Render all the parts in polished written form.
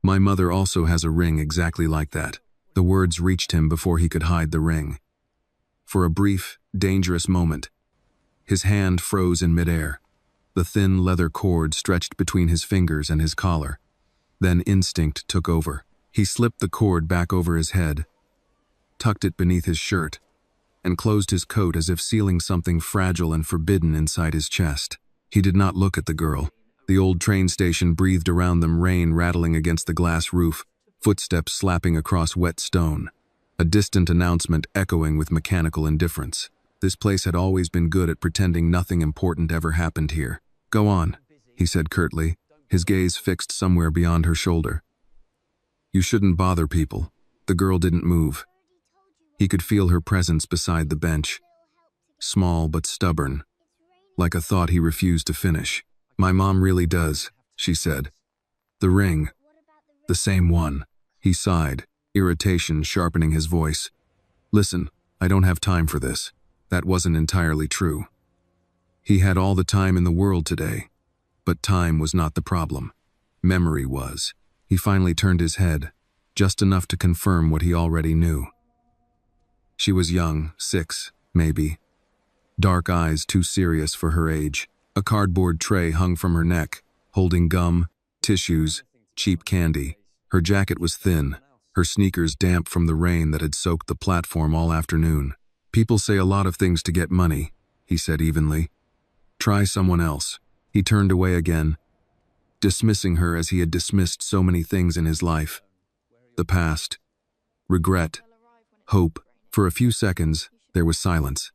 My mother also has a ring exactly like that. The words reached him before he could hide the ring. For a brief, dangerous moment, his hand froze in midair. The thin leather cord stretched between his fingers and his collar. Then instinct took over. He slipped the cord back over his head, tucked it beneath his shirt, and closed his coat as if sealing something fragile and forbidden inside his chest. He did not look at the girl. The old train station breathed around them, rain rattling against the glass roof, footsteps slapping across wet stone, a distant announcement echoing with mechanical indifference. This place had always been good at pretending nothing important ever happened here. "Go on," he said curtly, his gaze fixed somewhere beyond her shoulder. "You shouldn't bother people." The girl didn't move. He could feel her presence beside the bench, small but stubborn, like a thought he refused to finish. "My mom really does," she said. "The ring. The same one." He sighed, irritation sharpening his voice. "Listen, I don't have time for this." That wasn't entirely true. He had all the time in the world today, but time was not the problem. Memory was. He finally turned his head, just enough to confirm what he already knew. She was young, 6, maybe. Dark eyes too serious for her age. A cardboard tray hung from her neck, holding gum, tissues, cheap candy. Her jacket was thin, her sneakers damp from the rain that had soaked the platform all afternoon. "People say a lot of things to get money," he said evenly. "Try someone else." He turned away again, dismissing her as he had dismissed so many things in his life. The past, regret, hope. For a few seconds, there was silence.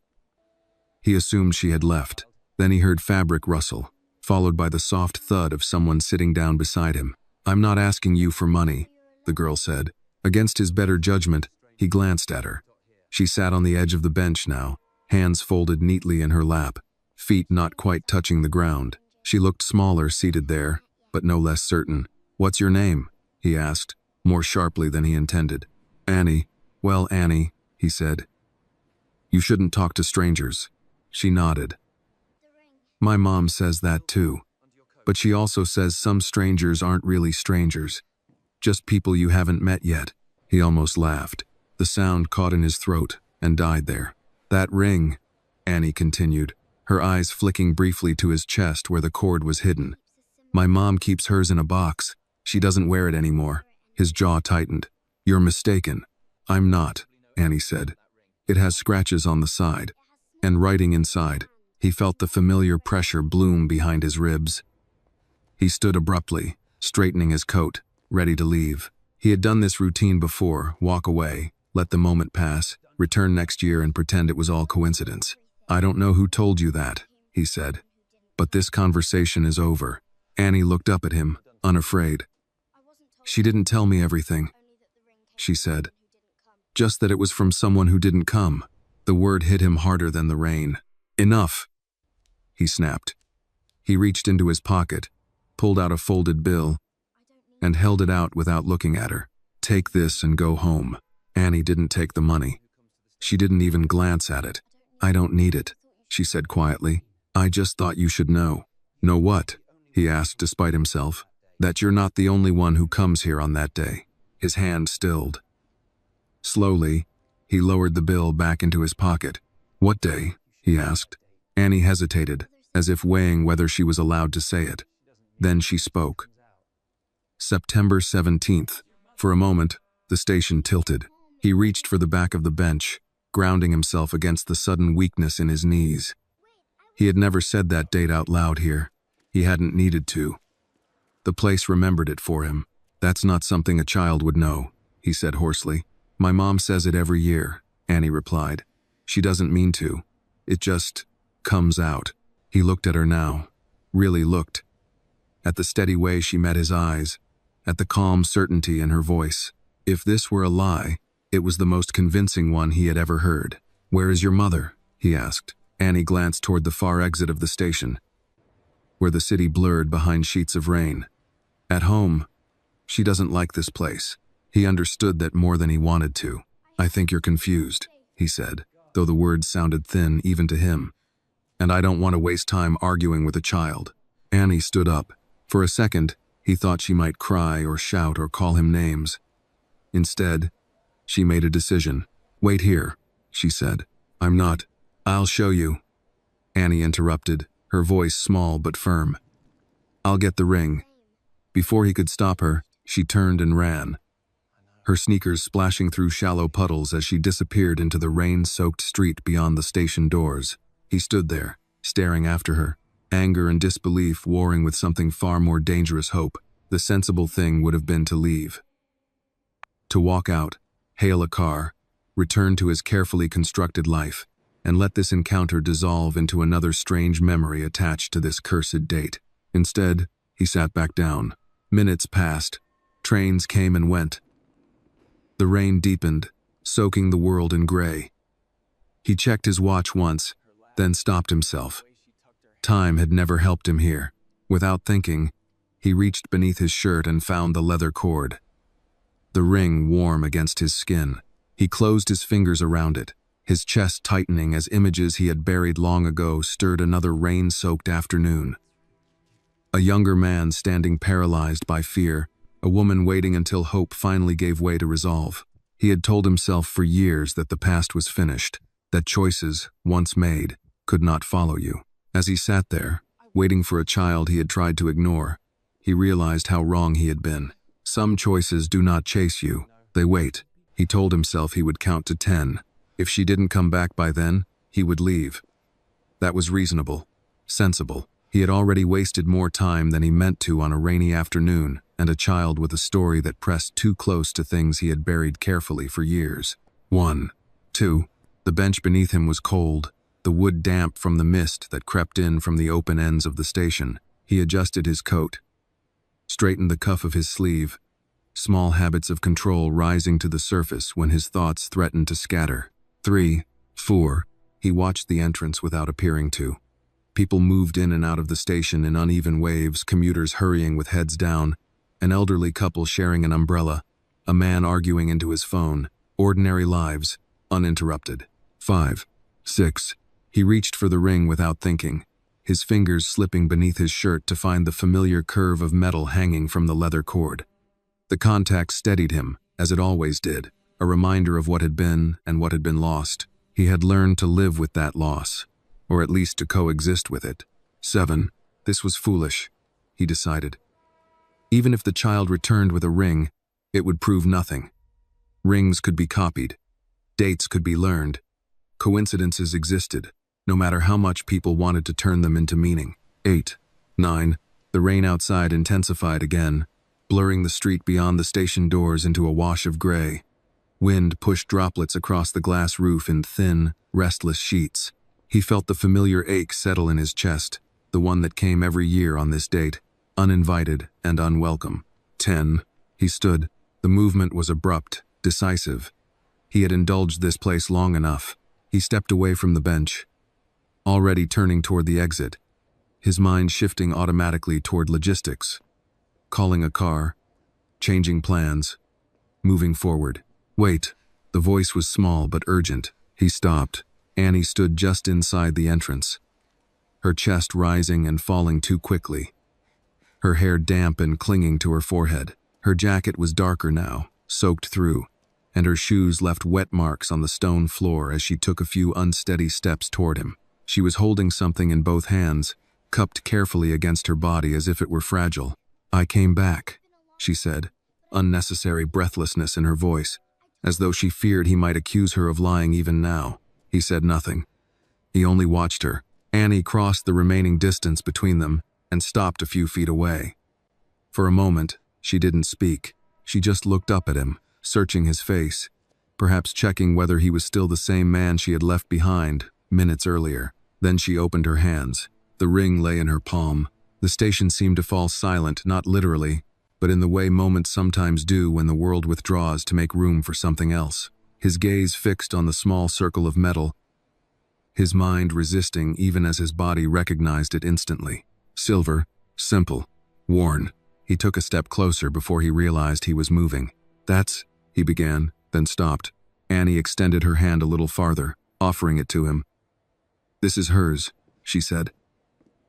He assumed she had left. Then he heard fabric rustle, followed by the soft thud of someone sitting down beside him. "I'm not asking you for money," the girl said. Against his better judgment, he glanced at her. She sat on the edge of the bench now, hands folded neatly in her lap, feet not quite touching the ground. She looked smaller seated there, but no less certain. "What's your name?" he asked, more sharply than he intended. "Annie." "Well, Annie," he said. "You shouldn't talk to strangers." She nodded. "My mom says that too. But she also says some strangers aren't really strangers. Just people you haven't met yet." He almost laughed. The sound caught in his throat and died there. "That ring," Annie continued, her eyes flicking briefly to his chest where the cord was hidden. "My mom keeps hers in a box. She doesn't wear it anymore." His jaw tightened. "You're mistaken." "I'm not," Annie said. "It has scratches on the side, and writing inside." He felt the familiar pressure bloom behind his ribs. He stood abruptly, straightening his coat, ready to leave. He had done this routine before: walk away, let the moment pass, return next year and pretend it was all coincidence. "I don't know who told you that," he said, "but this conversation is over." Annie looked up at him, unafraid. "She didn't tell me everything," she said. "Just that it was from someone who didn't come." The word hit him harder than the rain. "Enough," he snapped. He reached into his pocket, pulled out a folded bill, and held it out without looking at her. "Take this and go home." Annie didn't take the money. She didn't even glance at it. "I don't need it," she said quietly. "I just thought you should know." "Know what?" he asked despite himself. "That you're not the only one who comes here on that day." His hand stilled. Slowly, he lowered the bill back into his pocket. "What day?" he asked. Annie hesitated, as if weighing whether she was allowed to say it. Then she spoke. "September 17th. For a moment, the station tilted. He reached for the back of the bench, grounding himself against the sudden weakness in his knees. He had never said that date out loud here. He hadn't needed to. The place remembered it for him. "That's not something a child would know," he said hoarsely. "My mom says it every year," Annie replied. "She doesn't mean to. It just comes out." He looked at her now, really looked. At the steady way she met his eyes, at the calm certainty in her voice. If this were a lie, it was the most convincing one he had ever heard. "Where is your mother?" he asked. Annie glanced toward the far exit of the station, where the city blurred behind sheets of rain. "At home. She doesn't like this place." He understood that more than he wanted to. "I think you're confused," he said, though the words sounded thin even to him. "And I don't want to waste time arguing with a child." Annie stood up. For a second, He thought she might cry or shout or call him names. Instead, she made a decision. "Wait here," she said. "I'm not. I'll show you." Annie interrupted, her voice small but firm. "I'll get the ring." Before he could stop her, she turned and ran, her sneakers splashing through shallow puddles as she disappeared into the rain-soaked street beyond the station doors. He stood there, staring after her, anger and disbelief warring with something far more dangerous hope. The sensible thing would have been to leave. To walk out, hail a car, return to his carefully constructed life, and let this encounter dissolve into another strange memory attached to this cursed date. Instead, he sat back down. Minutes passed. Trains came and went. The rain deepened, soaking the world in gray. He checked his watch once, then stopped himself. Time had never helped him here. Without thinking, he reached beneath his shirt and found the leather cord. The ring warm against his skin. He closed his fingers around it, his chest tightening as images he had buried long ago stirred another rain-soaked afternoon. A younger man standing paralyzed by fear, a woman waiting until hope finally gave way to resolve. He had told himself for years that the past was finished, that choices, once made, could not follow you. As he sat there, waiting for a child he had tried to ignore, he realized how wrong he had been. Some choices do not chase you, they wait. He told himself he would count to 10. If she didn't come back by then, he would leave. That was reasonable, sensible. He had already wasted more time than he meant to on a rainy afternoon, and a child with a story that pressed too close to things he had buried carefully for years. 1. 2. The bench beneath him was cold, the wood damp from the mist that crept in from the open ends of the station. He adjusted his coat, straightened the cuff of his sleeve, small habits of control rising to the surface when his thoughts threatened to scatter. 3. 4. He watched the entrance without appearing to. People moved in and out of the station in uneven waves, commuters hurrying with heads down, an elderly couple sharing an umbrella, a man arguing into his phone, ordinary lives, uninterrupted. 5. 6. He reached for the ring without thinking, his fingers slipping beneath his shirt to find the familiar curve of metal hanging from the leather cord. The contact steadied him, as it always did, a reminder of what had been and what had been lost. He had learned to live with that loss, or at least to coexist with it. 7. This was foolish, he decided. Even if the child returned with a ring, it would prove nothing. Rings could be copied. Dates could be learned. Coincidences existed, no matter how much people wanted to turn them into meaning. 8. 9. The rain outside intensified again, blurring the street beyond the station doors into a wash of gray. Wind pushed droplets across the glass roof in thin, restless sheets. He felt the familiar ache settle in his chest, the one that came every year on this date, uninvited and unwelcome. 10. He stood. The movement was abrupt, decisive. He had indulged this place long enough. He stepped away from the bench, already turning toward the exit, his mind shifting automatically toward logistics. Calling a car, changing plans, moving forward. Wait. The voice was small but urgent. He stopped. Annie stood just inside the entrance, her chest rising and falling too quickly, her hair damp and clinging to her forehead. Her jacket was darker now, soaked through, and her shoes left wet marks on the stone floor as she took a few unsteady steps toward him. She was holding something in both hands, cupped carefully against her body as if it were fragile. "I came back," she said, unnecessary breathlessness in her voice, as though she feared he might accuse her of lying even now. He said nothing. He only watched her. Annie crossed the remaining distance between them and stopped a few feet away. For a moment, she didn't speak. She just looked up at him, searching his face, perhaps checking whether he was still the same man she had left behind minutes earlier. Then she opened her hands. The ring lay in her palm. The station seemed to fall silent, not literally, but in the way moments sometimes do when the world withdraws to make room for something else. His gaze fixed on the small circle of metal, his mind resisting even as his body recognized it instantly. Silver, simple, worn. He took a step closer before he realized he was moving. "That's," he began, then stopped. Annie extended her hand a little farther, offering it to him. "This is hers," she said.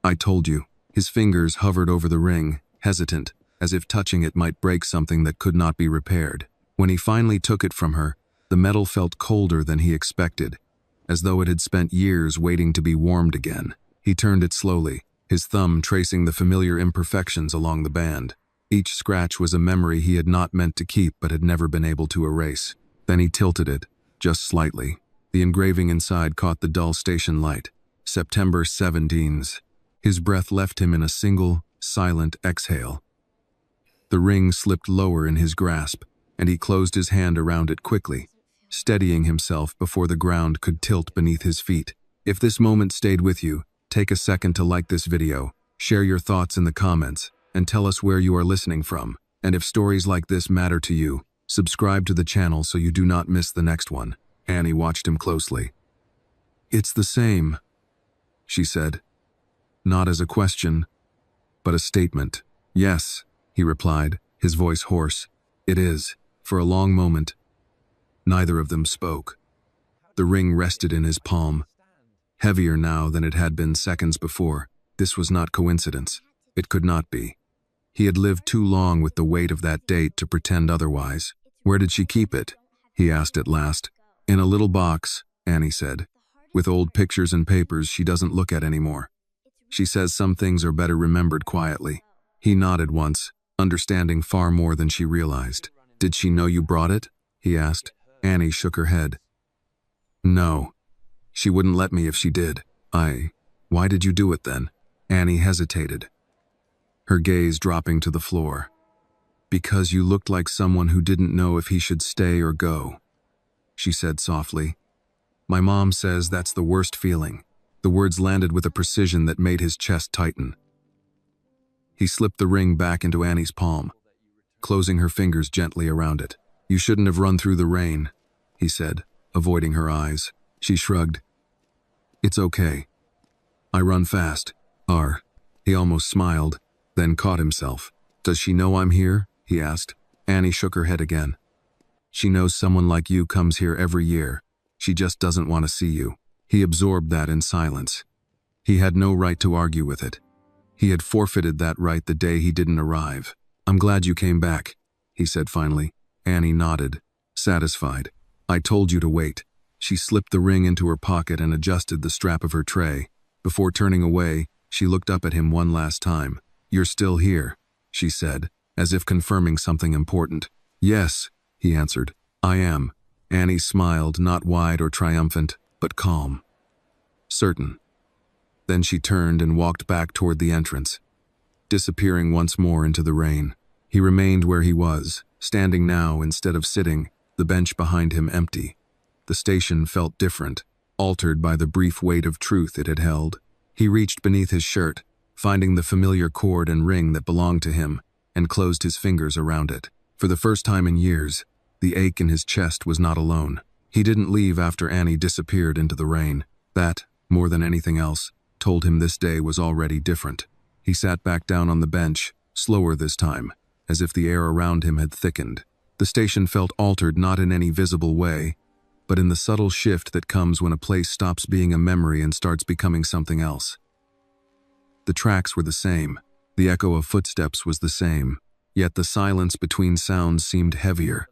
"I told you." His fingers hovered over the ring, hesitant, as if touching it might break something that could not be repaired. When he finally took it from her, the metal felt colder than he expected, as though it had spent years waiting to be warmed again. He turned it slowly, his thumb tracing the familiar imperfections along the band. Each scratch was a memory he had not meant to keep but had never been able to erase. Then he tilted it, just slightly. The engraving inside caught the dull station light. September 17th. His breath left him in a single, silent exhale. The ring slipped lower in his grasp, and he closed his hand around it quickly, steadying himself before the ground could tilt beneath his feet. If this moment stayed with you, take a second to like this video, share your thoughts in the comments, and tell us where you are listening from. And if stories like this matter to you, subscribe to the channel so you do not miss the next one. Annie watched him closely. "It's the same," she said, not as a question, but a statement. "Yes," he replied, his voice hoarse. "It is." For a long moment, neither of them spoke. The ring rested in his palm, heavier now than it had been seconds before. This was not coincidence. It could not be. He had lived too long with the weight of that date to pretend otherwise. "Where did she keep it?" he asked at last. "In a little box," Annie said, "with old pictures and papers she doesn't look at anymore. She says some things are better remembered quietly." He nodded once, understanding far more than she realized. "Did she know you brought it?" he asked. Annie shook her head. "No. She wouldn't let me if she did." Why did you do it then?" Annie hesitated, her gaze dropping to the floor. "Because you looked like someone who didn't know if he should stay or go," she said softly. "My mom says that's the worst feeling." The words landed with a precision that made his chest tighten. He slipped the ring back into Annie's palm, closing her fingers gently around it. "You shouldn't have run through the rain," he said, avoiding her eyes. She shrugged. "It's okay. I run fast." He almost smiled, then caught himself. "Does she know I'm here?" he asked. Annie shook her head again. "She knows someone like you comes here every year. She just doesn't want to see you." He absorbed that in silence. He had no right to argue with it. He had forfeited that right the day he didn't arrive. "I'm glad you came back," he said finally. Annie nodded, satisfied. "I told you to wait." She slipped the ring into her pocket and adjusted the strap of her tray. Before turning away, she looked up at him one last time. "You're still here," she said, as if confirming something important. "Yes," he answered. "I am." Annie smiled, not wide or triumphant, but calm. "Certain." Then she turned and walked back toward the entrance, disappearing once more into the rain. He remained where he was, standing now instead of sitting, the bench behind him empty. The station felt different, altered by the brief weight of truth it had held. He reached beneath his shirt, finding the familiar cord and ring that belonged to him, and closed his fingers around it. For the first time in years, the ache in his chest was not alone. He didn't leave after Annie disappeared into the rain. That, more than anything else, told him this day was already different. He sat back down on the bench, slower this time, as if the air around him had thickened. The station felt altered not in any visible way, but in the subtle shift that comes when a place stops being a memory and starts becoming something else. The tracks were the same, the echo of footsteps was the same, yet the silence between sounds seemed heavier,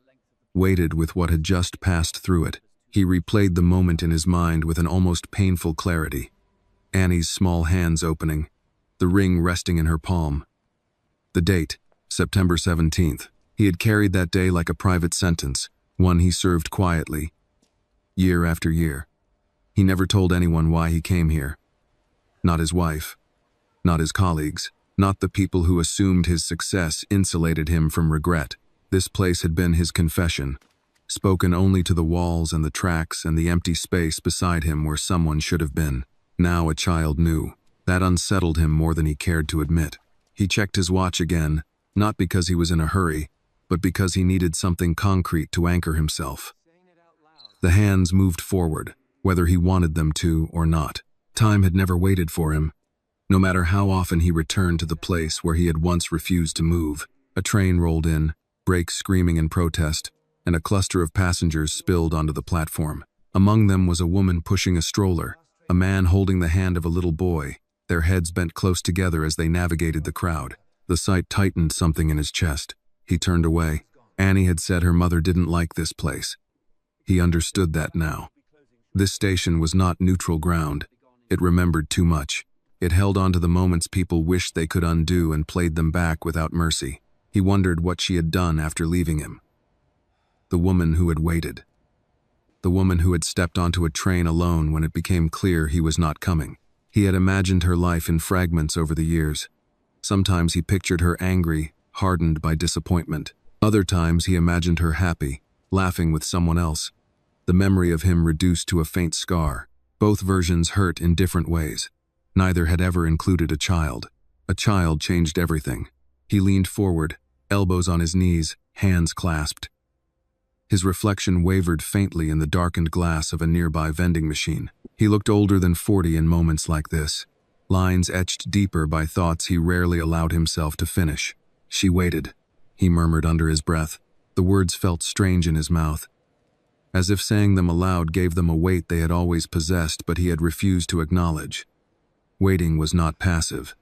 weighted with what had just passed through it. He replayed the moment in his mind with an almost painful clarity. Annie's small hands opening, the ring resting in her palm. The date, September 17th. He had carried that day like a private sentence, one he served quietly, year after year. He never told anyone why he came here. Not his wife, not his colleagues, not the people who assumed his success insulated him from regret. This place had been his confession, spoken only to the walls and the tracks and the empty space beside him where someone should have been. Now a child knew. That unsettled him more than he cared to admit. He checked his watch again, not because he was in a hurry, but because he needed something concrete to anchor himself. The hands moved forward, whether he wanted them to or not. Time had never waited for him. No matter how often he returned to the place where he had once refused to move, a train rolled in, brakes screaming in protest, and a cluster of passengers spilled onto the platform. Among them was a woman pushing a stroller, a man holding the hand of a little boy, their heads bent close together as they navigated the crowd. The sight tightened something in his chest. He turned away. Annie had said her mother didn't like this place. He understood that now. This station was not neutral ground. It remembered too much. It held on to the moments people wished they could undo and played them back without mercy. He wondered what she had done after leaving him. The woman who had waited. The woman who had stepped onto a train alone when it became clear he was not coming. He had imagined her life in fragments over the years. Sometimes he pictured her angry, hardened by disappointment. Other times he imagined her happy, laughing with someone else. The memory of him reduced to a faint scar. Both versions hurt in different ways. Neither had ever included a child. A child changed everything. He leaned forward, elbows on his knees, hands clasped. His reflection wavered faintly in the darkened glass of a nearby vending machine. He looked older than 40 in moments like this, lines etched deeper by thoughts he rarely allowed himself to finish. She waited, he murmured under his breath. The words felt strange in his mouth, as if saying them aloud gave them a weight they had always possessed but he had refused to acknowledge. Waiting was not passive.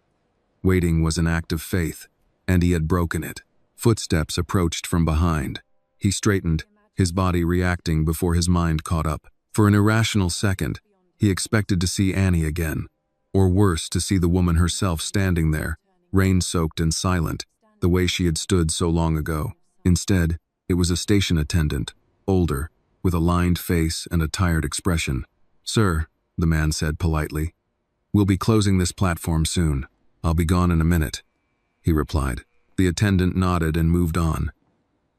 Waiting was an act of faith, and he had broken it. Footsteps approached from behind. He straightened, his body reacting before his mind caught up. For an irrational second, he expected to see Annie again, or worse, to see the woman herself standing there, rain-soaked and silent, the way she had stood so long ago. Instead, it was a station attendant, older, with a lined face and a tired expression. "Sir," the man said politely, "we'll be closing this platform soon. I'll be gone in a minute," he replied. The attendant nodded and moved on,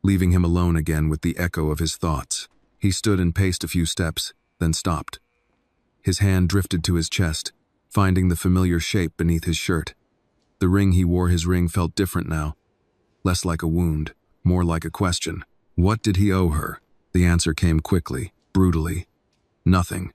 leaving him alone again with the echo of his thoughts. He stood and paced a few steps, then stopped. His hand drifted to his chest, finding the familiar shape beneath his shirt. The ring he wore, his ring, felt different now, less like a wound, more like a question. What did he owe her? The answer came quickly, brutally. Nothing,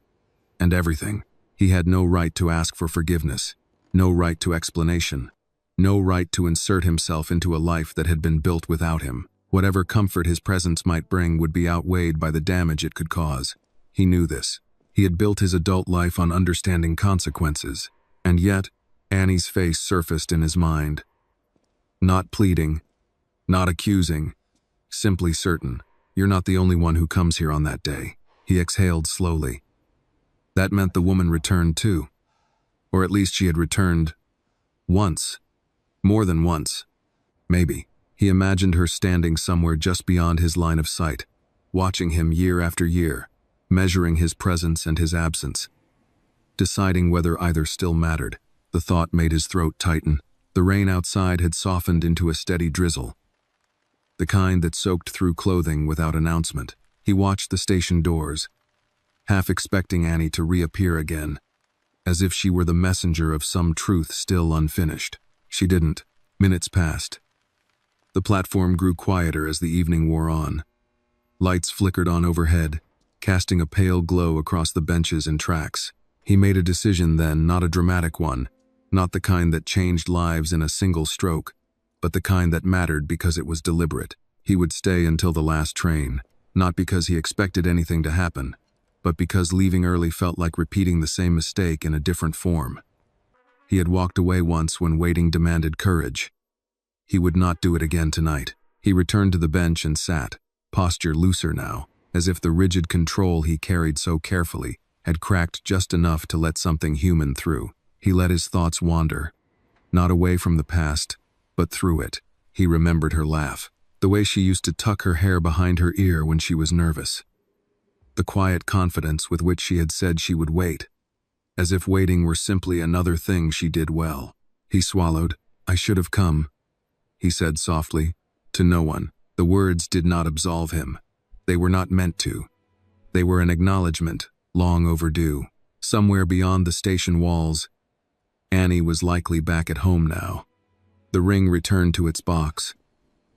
and everything. He had no right to ask for forgiveness, no right to explanation, no right to insert himself into a life that had been built without him. Whatever comfort his presence might bring would be outweighed by the damage it could cause. He knew this. He had built his adult life on understanding consequences, and yet, Annie's face surfaced in his mind. Not pleading, not accusing, simply certain. "You're not the only one who comes here on that day." He exhaled slowly. That meant the woman returned too. Or at least she had returned once. More than once. Maybe. He imagined her standing somewhere just beyond his line of sight, watching him year after year, measuring his presence and his absence, deciding whether either still mattered. The thought made his throat tighten. The rain outside had softened into a steady drizzle, the kind that soaked through clothing without announcement. He watched the station doors, half expecting Annie to reappear again, as if she were the messenger of some truth still unfinished. She didn't. Minutes passed. The platform grew quieter as the evening wore on. Lights flickered on overhead, casting a pale glow across the benches and tracks. He made a decision then, not a dramatic one, not the kind that changed lives in a single stroke, but the kind that mattered because it was deliberate. He would stay until the last train, not because he expected anything to happen, but because leaving early felt like repeating the same mistake in a different form. He had walked away once when waiting demanded courage. He would not do it again tonight. He returned to the bench and sat, posture looser now, as if the rigid control he carried so carefully had cracked just enough to let something human through. He let his thoughts wander, not away from the past, but through it. He remembered her laugh, the way she used to tuck her hair behind her ear when she was nervous, the quiet confidence with which she had said she would wait, as if waiting were simply another thing she did well. He swallowed. "I should have come," he said softly, to no one. The words did not absolve him. They were not meant to. They were an acknowledgement, long overdue. Somewhere beyond the station walls, Annie was likely back at home now. The ring returned to its box,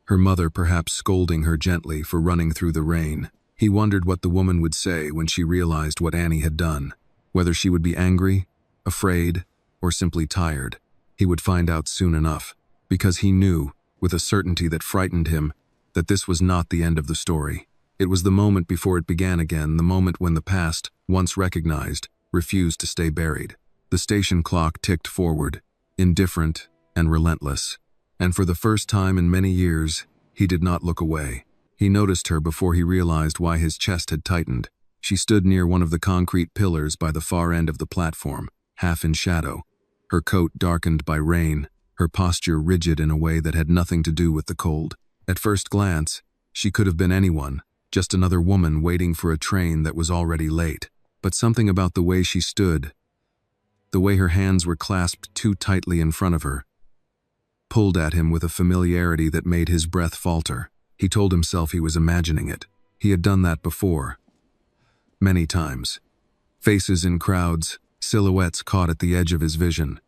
her mother perhaps scolding her gently for running through the rain. He wondered what the woman would say when she realized what Annie had done, whether she would be angry, afraid, or simply tired. He would find out soon enough, because he knew, with a certainty that frightened him, that this was not the end of the story. It was the moment before it began again, the moment when the past, once recognized, refused to stay buried. The station clock ticked forward, indifferent and relentless. And for the first time in many years, he did not look away. He noticed her before he realized why his chest had tightened. She stood near one of the concrete pillars by the far end of the platform, half in shadow, her coat darkened by rain, her posture rigid in a way that had nothing to do with the cold. At first glance, she could have been anyone, just another woman waiting for a train that was already late. But something about the way she stood, the way her hands were clasped too tightly in front of her, pulled at him with a familiarity that made his breath falter. He told himself he was imagining it. He had done that before. Many times. Faces in crowds, silhouettes caught at the edge of his vision.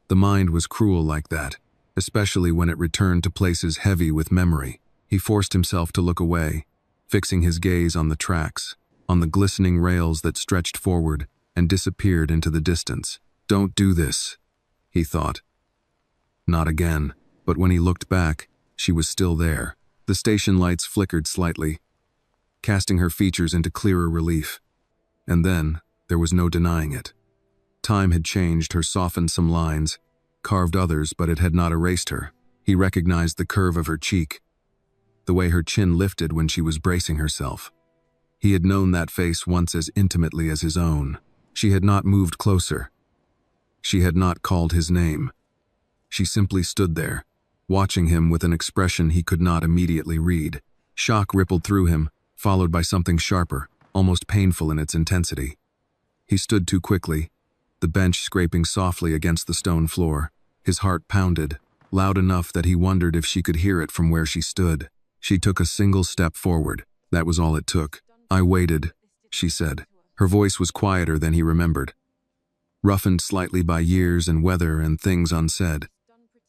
The mind was cruel like that, especially when it returned to places heavy with memory. He forced himself to look away, fixing his gaze on the tracks, on the glistening rails that stretched forward and disappeared into the distance. Don't do this, he thought. Not again, but when he looked back, she was still there. The station lights flickered slightly, casting her features into clearer relief. And then, there was no denying it. Time had changed her, softened some lines, carved others, but it had not erased her. He recognized the curve of her cheek, the way her chin lifted when she was bracing herself. He had known that face once as intimately as his own. She had not moved closer. She had not called his name. She simply stood there, watching him with an expression he could not immediately read. Shock rippled through him, followed by something sharper, almost painful in its intensity. He stood too quickly, the bench scraping softly against the stone floor. His heart pounded, loud enough that he wondered if she could hear it from where she stood. She took a single step forward. That was all it took. I waited, she said. Her voice was quieter than he remembered, roughened slightly by years and weather and things unsaid.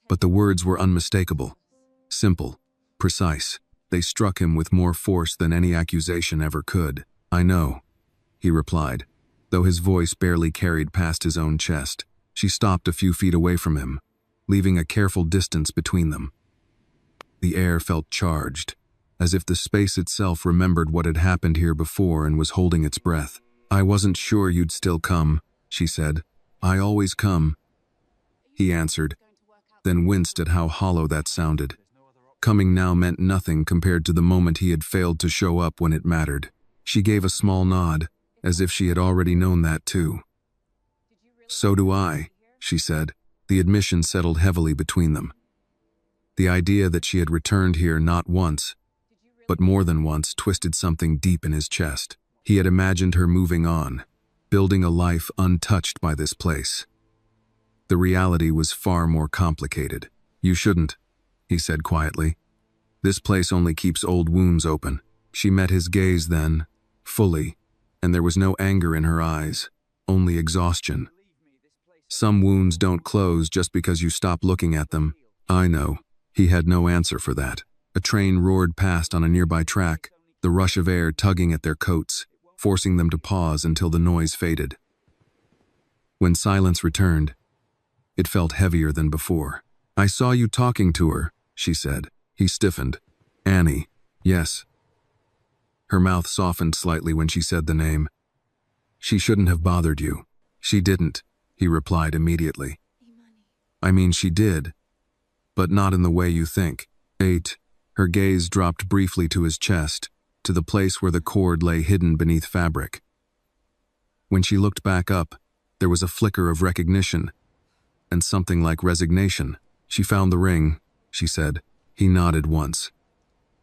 But the words were unmistakable, simple, precise. They struck him with more force than any accusation ever could. I know, he replied, though his voice barely carried past his own chest. She stopped a few feet away from him, leaving a careful distance between them. The air felt charged, as if the space itself remembered what had happened here before and was holding its breath. I wasn't sure you'd still come, she said. I always come, he answered, then winced at how hollow that sounded. Coming now meant nothing compared to the moment he had failed to show up when it mattered. She gave a small nod, as if she had already known that too. So do I, she said. The admission settled heavily between them. The idea that she had returned here not once, but more than once, twisted something deep in his chest. He had imagined her moving on, building a life untouched by this place. The reality was far more complicated. You shouldn't, he said quietly. This place only keeps old wounds open. She met his gaze then, fully, and there was no anger in her eyes, only exhaustion. Some wounds don't close just because you stop looking at them. I know. He had no answer for that. A train roared past on a nearby track, the rush of air tugging at their coats, forcing them to pause until the noise faded. When silence returned, it felt heavier than before. I saw you talking to her, she said. He stiffened. Annie. Yes. Her mouth softened slightly when she said the name. She shouldn't have bothered you. She didn't, he replied immediately. I mean, she did, but not in the way you think. 8. Her gaze dropped briefly to his chest, to the place where the cord lay hidden beneath fabric. When she looked back up, there was a flicker of recognition, and something like resignation. She found the ring, she said. He nodded once.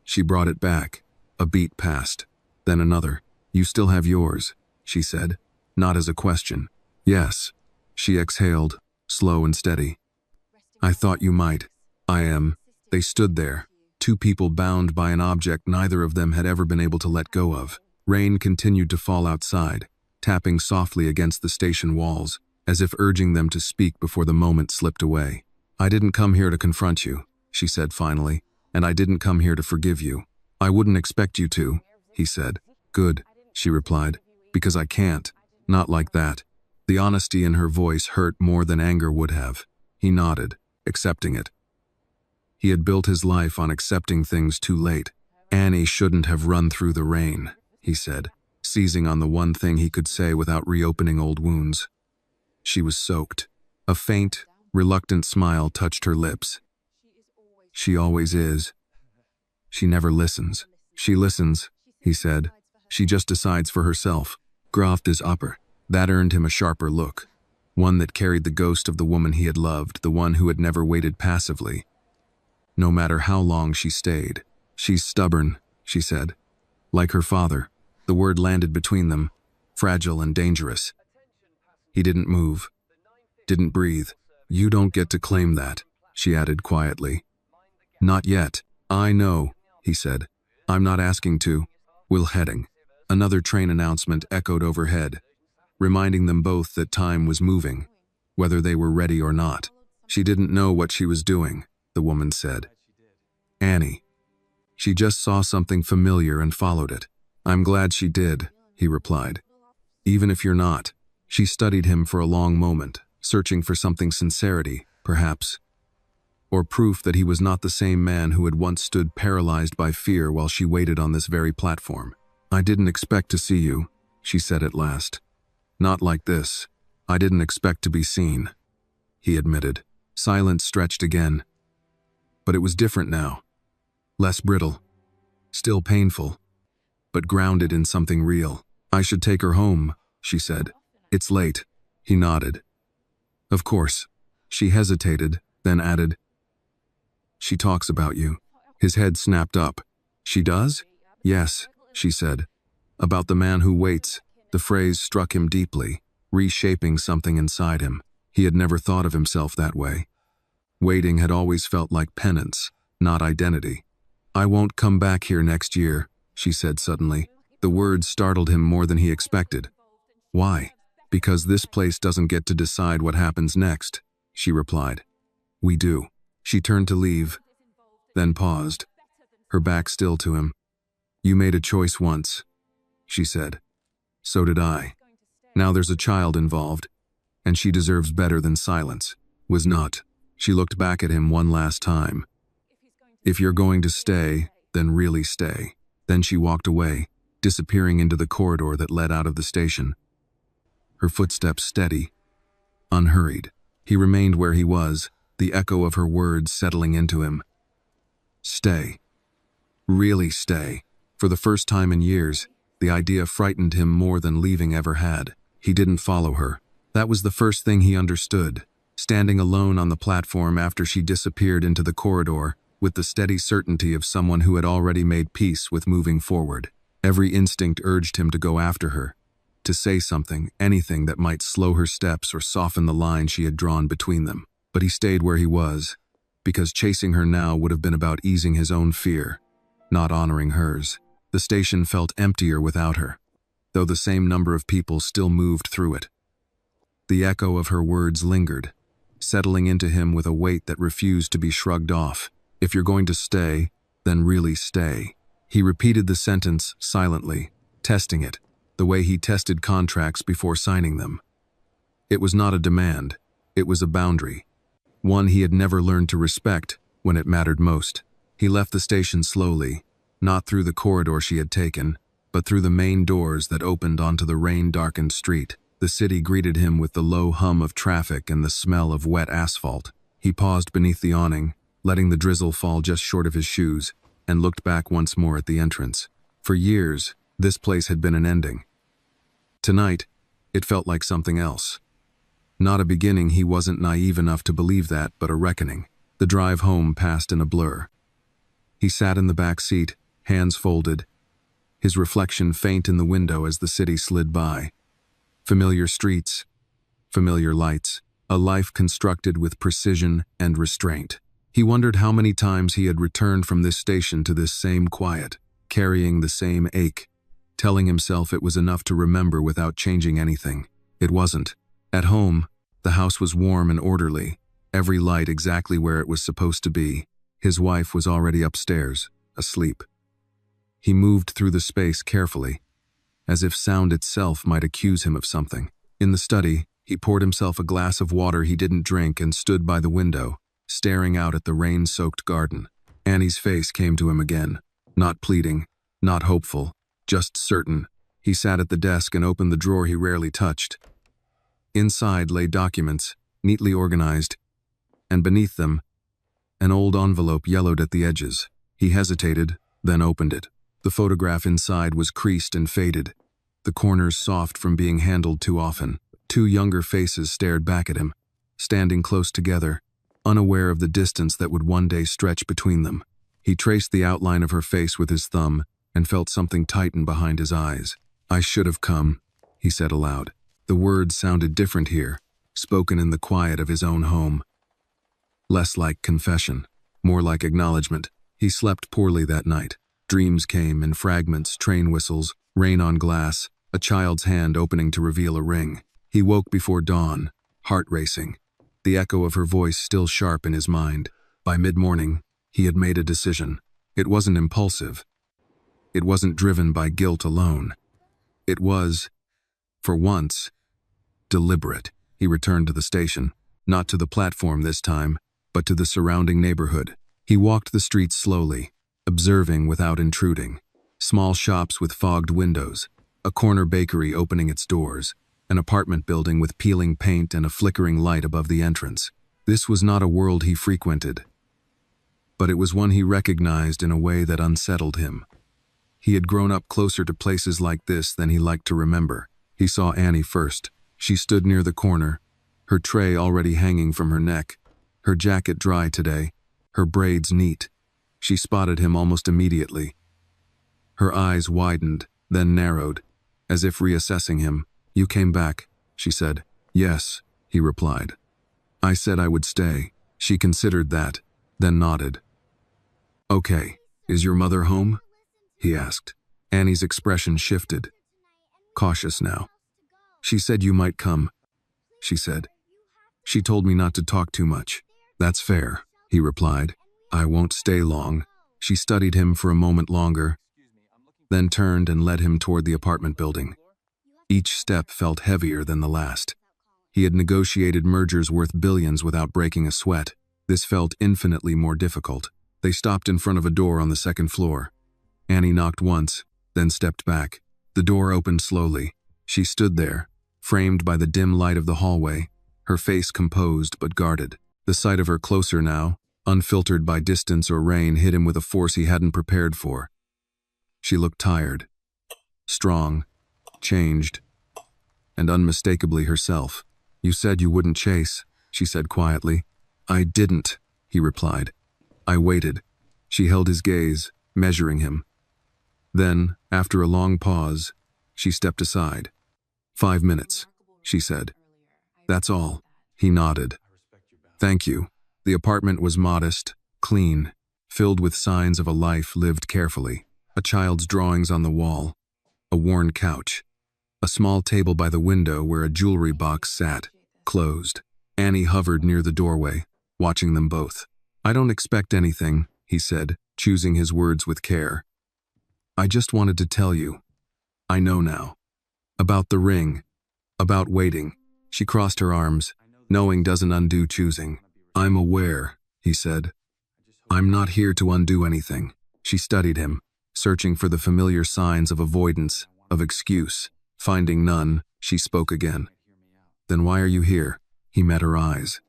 She brought it back. A beat passed, then another. You still have yours, she said, not as a question. Yes, she exhaled, slow and steady. I thought you might. I am. They stood there, two people bound by an object neither of them had ever been able to let go of. Rain continued to fall outside, tapping softly against the station walls, as if urging them to speak before the moment slipped away. I didn't come here to confront you, she said finally, and I didn't come here to forgive you. I wouldn't expect you to, he said. Good, she replied, because I can't. Not like that. The honesty in her voice hurt more than anger would have. He nodded, accepting it. He had built his life on accepting things too late. Annie shouldn't have run through the rain, he said, seizing on the one thing he could say without reopening old wounds. She was soaked. A faint, reluctant smile touched her lips. She always is. She never listens. She listens, he said. She just decides for herself. Graft is upper. That earned him a sharper look. One that carried the ghost of the woman he had loved, the one who had never waited passively. No matter how long she stayed. She's stubborn, she said. Like her father. The word landed between them, fragile and dangerous. He didn't move. Didn't breathe. You don't get to claim that, she added quietly. Not yet. I know, he said. I'm not asking to. We're heading. Another train announcement echoed overhead, reminding them both that time was moving, whether they were ready or not. She didn't know what she was doing, the woman said. Annie. She just saw something familiar and followed it. I'm glad she did, he replied. Even if you're not. She studied him for a long moment, searching for something sincerity, perhaps, or proof that he was not the same man who had once stood paralyzed by fear while she waited on this very platform. I didn't expect to see you, she said at last. Not like this. I didn't expect to be seen, he admitted. Silence stretched again. But it was different now. Less brittle. Still painful. But grounded in something real. I should take her home, she said. It's late. He nodded. Of course. She hesitated, then added, She talks about you. His head snapped up. She does? Yes, she said. About the man who waits. The phrase struck him deeply, reshaping something inside him. He had never thought of himself that way. Waiting had always felt like penance, not identity. I won't come back here next year, she said suddenly. The words startled him more than he expected. Why? Because this place doesn't get to decide what happens next, she replied. We do. She turned to leave, then paused, her back still to him. You made a choice once, she said. So did I. Now there's a child involved, and she deserves better than silence. Was not. She looked back at him one last time. If you're going to stay, then really stay. Then she walked away, disappearing into the corridor that led out of the station. Her footsteps steady, unhurried. He remained where he was, the echo of her words settling into him. Stay. Really stay. For the first time in years, the idea frightened him more than leaving ever had. He didn't follow her. That was the first thing he understood. Standing alone on the platform after she disappeared into the corridor, with the steady certainty of someone who had already made peace with moving forward. Every instinct urged him to go after her, to say something, anything that might slow her steps or soften the line she had drawn between them. But he stayed where he was, because chasing her now would have been about easing his own fear, not honoring hers. The station felt emptier without her, though the same number of people still moved through it. The echo of her words lingered, settling into him with a weight that refused to be shrugged off. If you're going to stay, then really stay. He repeated the sentence silently, testing it, the way he tested contracts before signing them. It was not a demand, it was a boundary, one he had never learned to respect when it mattered most. He left the station slowly, not through the corridor she had taken, but through the main doors that opened onto the rain-darkened street. The city greeted him with the low hum of traffic and the smell of wet asphalt. He paused beneath the awning, letting the drizzle fall just short of his shoes, and looked back once more at the entrance. For years, this place had been an ending. Tonight, it felt like something else. Not a beginning, he wasn't naive enough to believe that, but a reckoning. The drive home passed in a blur. He sat in the back seat, hands folded, his reflection faint in the window as the city slid by. Familiar streets, familiar lights, a life constructed with precision and restraint. He wondered how many times he had returned from this station to this same quiet, carrying the same ache, telling himself it was enough to remember without changing anything. It wasn't. At home, the house was warm and orderly, every light exactly where it was supposed to be. His wife was already upstairs, asleep. He moved through the space carefully, as if sound itself might accuse him of something. In the study, he poured himself a glass of water he didn't drink and stood by the window, staring out at the rain-soaked garden. Annie's face came to him again, not pleading, not hopeful, just certain. He sat at the desk and opened the drawer he rarely touched. Inside lay documents, neatly organized, and beneath them, An old envelope yellowed at the edges. He hesitated, then opened it. The photograph inside was creased and faded, the corners soft from being handled too often. Two younger faces stared back at him, standing close together, unaware of the distance that would one day stretch between them. He traced the outline of her face with his thumb and felt something tighten behind his eyes. "I should have come," he said aloud. The words sounded different here, spoken in the quiet of his own home. Less like confession, more like acknowledgement. He slept poorly that night. Dreams came in fragments, train whistles, rain on glass, a child's hand opening to reveal a ring. He woke before dawn, heart racing, the echo of her voice still sharp in his mind. By mid-morning, he had made a decision. It wasn't impulsive. It wasn't driven by guilt alone. It was, for once, deliberate. He returned to the station, not to the platform this time, but to the surrounding neighborhood. He walked the streets slowly, observing without intruding. Small shops with fogged windows, a corner bakery opening its doors, an apartment building with peeling paint and a flickering light above the entrance. This was not a world he frequented, but it was one he recognized in a way that unsettled him. He had grown up closer to places like this than he liked to remember. He saw Annie first. She stood near the corner, her tray already hanging from her neck, her jacket dry today, her braids neat. She spotted him almost immediately. Her eyes widened, then narrowed, as if reassessing him. "You came back," she said. "Yes," he replied. "I said I would stay." She considered that, then nodded. "Okay, is your mother home?" he asked. Annie's expression shifted, cautious now. "She said you might come," she said. "She told me not to talk too much." "That's fair," he replied. "I won't stay long." She studied him for a moment longer, then turned and led him toward the apartment building. Each step felt heavier than the last. He had negotiated mergers worth billions without breaking a sweat. This felt infinitely more difficult. They stopped in front of a door on the second floor. Annie knocked once, then stepped back. The door opened slowly. She stood there, framed by the dim light of the hallway, her face composed but guarded. The sight of her closer now, unfiltered by distance or rain, hit him with a force he hadn't prepared for. She looked tired, strong, changed, and unmistakably herself. "You said you wouldn't chase," she said quietly. "I didn't," he replied. "I waited." She held his gaze, measuring him. Then, after a long pause, she stepped aside. "5 minutes," she said. "That's all." He nodded. "Thank you." The apartment was modest, clean, filled with signs of a life lived carefully. A child's drawings on the wall, a worn couch, a small table by the window where a jewelry box sat, closed. Annie hovered near the doorway, watching them both. "I don't expect anything," he said, choosing his words with care. "I just wanted to tell you. I know now. About the ring. About waiting." She crossed her arms. "Knowing doesn't undo choosing." "I'm aware," he said. "I'm not here to undo anything." She studied him, searching for the familiar signs of avoidance, of excuse. Finding none, she spoke again. "Then why are you here?" He met her eyes.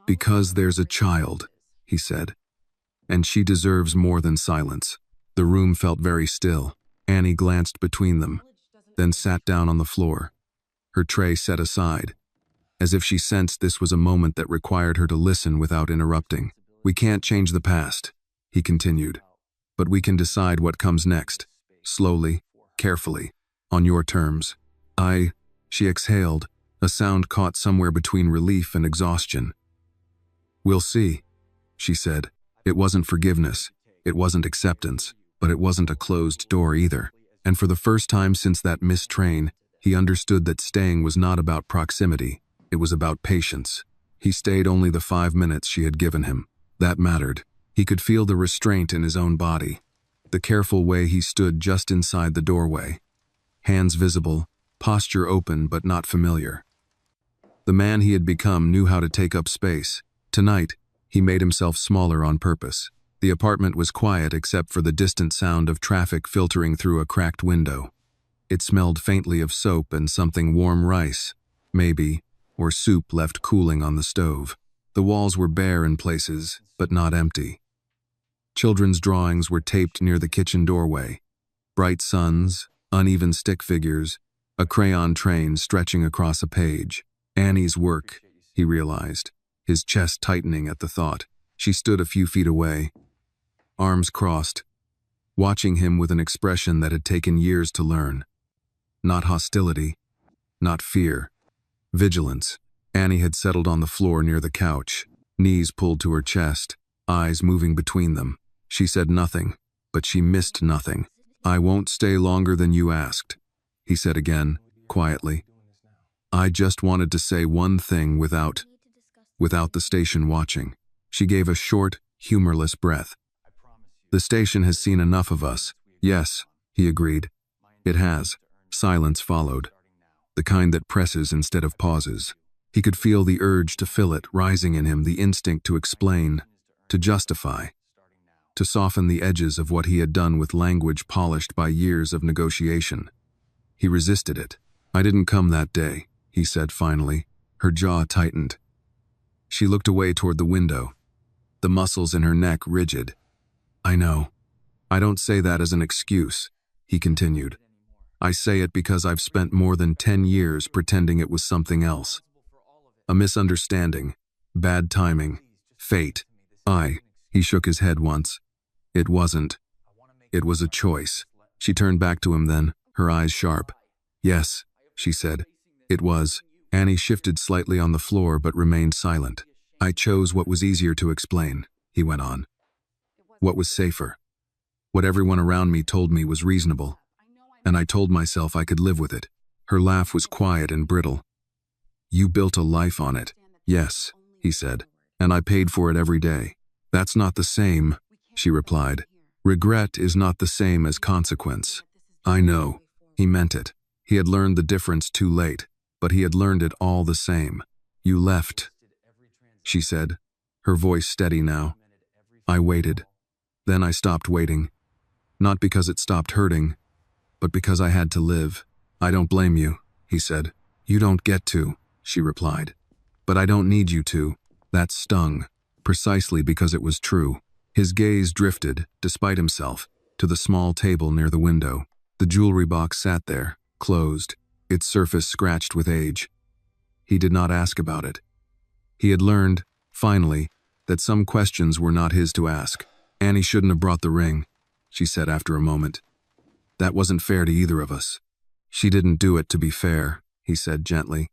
"Because there's a child," he said. "And she deserves more than silence." The room felt very still. Annie glanced between them, then sat down on the floor, her tray set aside, as if she sensed this was a moment that required her to listen without interrupting. "We can't change the past," he continued, "but we can decide what comes next, slowly, carefully, on your terms." She exhaled, a sound caught somewhere between relief and exhaustion. "We'll see," she said. It wasn't forgiveness, it wasn't acceptance, but it wasn't a closed door either. And for the first time since that missed train, he understood that staying was not about proximity, it was about patience. He stayed only the 5 minutes she had given him. That mattered. He could feel the restraint in his own body, the careful way he stood just inside the doorway. Hands visible, posture open but not familiar. The man he had become knew how to take up space. Tonight, he made himself smaller on purpose. The apartment was quiet except for the distant sound of traffic filtering through a cracked window. It smelled faintly of soap and something warm, rice, maybe, or soup left cooling on the stove. The walls were bare in places, but not empty. Children's drawings were taped near the kitchen doorway. Bright suns, uneven stick figures, a crayon train stretching across a page. Annie's work, he realized, his chest tightening at the thought. She stood a few feet away, arms crossed, watching him with an expression that had taken years to learn. Not hostility, not fear, vigilance. Annie had settled on the floor near the couch, knees pulled to her chest, eyes moving between them. She said nothing, but she missed nothing. "I won't stay longer than you asked," he said again, quietly. "I just wanted to say one thing without the station watching." She gave a short, humorless breath. "The station has seen enough of us." "Yes," he agreed. "It has." Silence followed, the kind that presses instead of pauses. He could feel the urge to fill it rising in him, the instinct to explain, to justify, to soften the edges of what he had done with language polished by years of negotiation. He resisted it. "I didn't come that day," he said finally. Her jaw tightened. She looked away toward the window, the muscles in her neck rigid. "I know. I don't say that as an excuse," he continued. "I say it because I've spent more than 10 years pretending it was something else. A misunderstanding, bad timing, fate. He shook his head once. "It wasn't. It was a choice." She turned back to him then, her eyes sharp. "Yes," she said. "It was." Annie shifted slightly on the floor but remained silent. "I chose what was easier to explain," he went on. "What was safer. What everyone around me told me was reasonable. And I told myself I could live with it." Her laugh was quiet and brittle. "You built a life on it." "Yes," he said. "And I paid for it every day." "That's not the same," she replied. "Regret is not the same as consequence." "I know." He meant it. He had learned the difference too late, but he had learned it all the same. "You left," she said, her voice steady now. "I waited. Then I stopped waiting. Not because it stopped hurting, but because I had to live." "I don't blame you," he said. "You don't get to," she replied. "But I don't need you to." That stung, precisely because it was true. His gaze drifted, despite himself, to the small table near the window. The jewelry box sat there, closed, its surface scratched with age. He did not ask about it. He had learned, finally, that some questions were not his to ask. "Annie shouldn't have brought the ring," she said after a moment. "That wasn't fair to either of us." "She didn't do it to be fair," he said gently.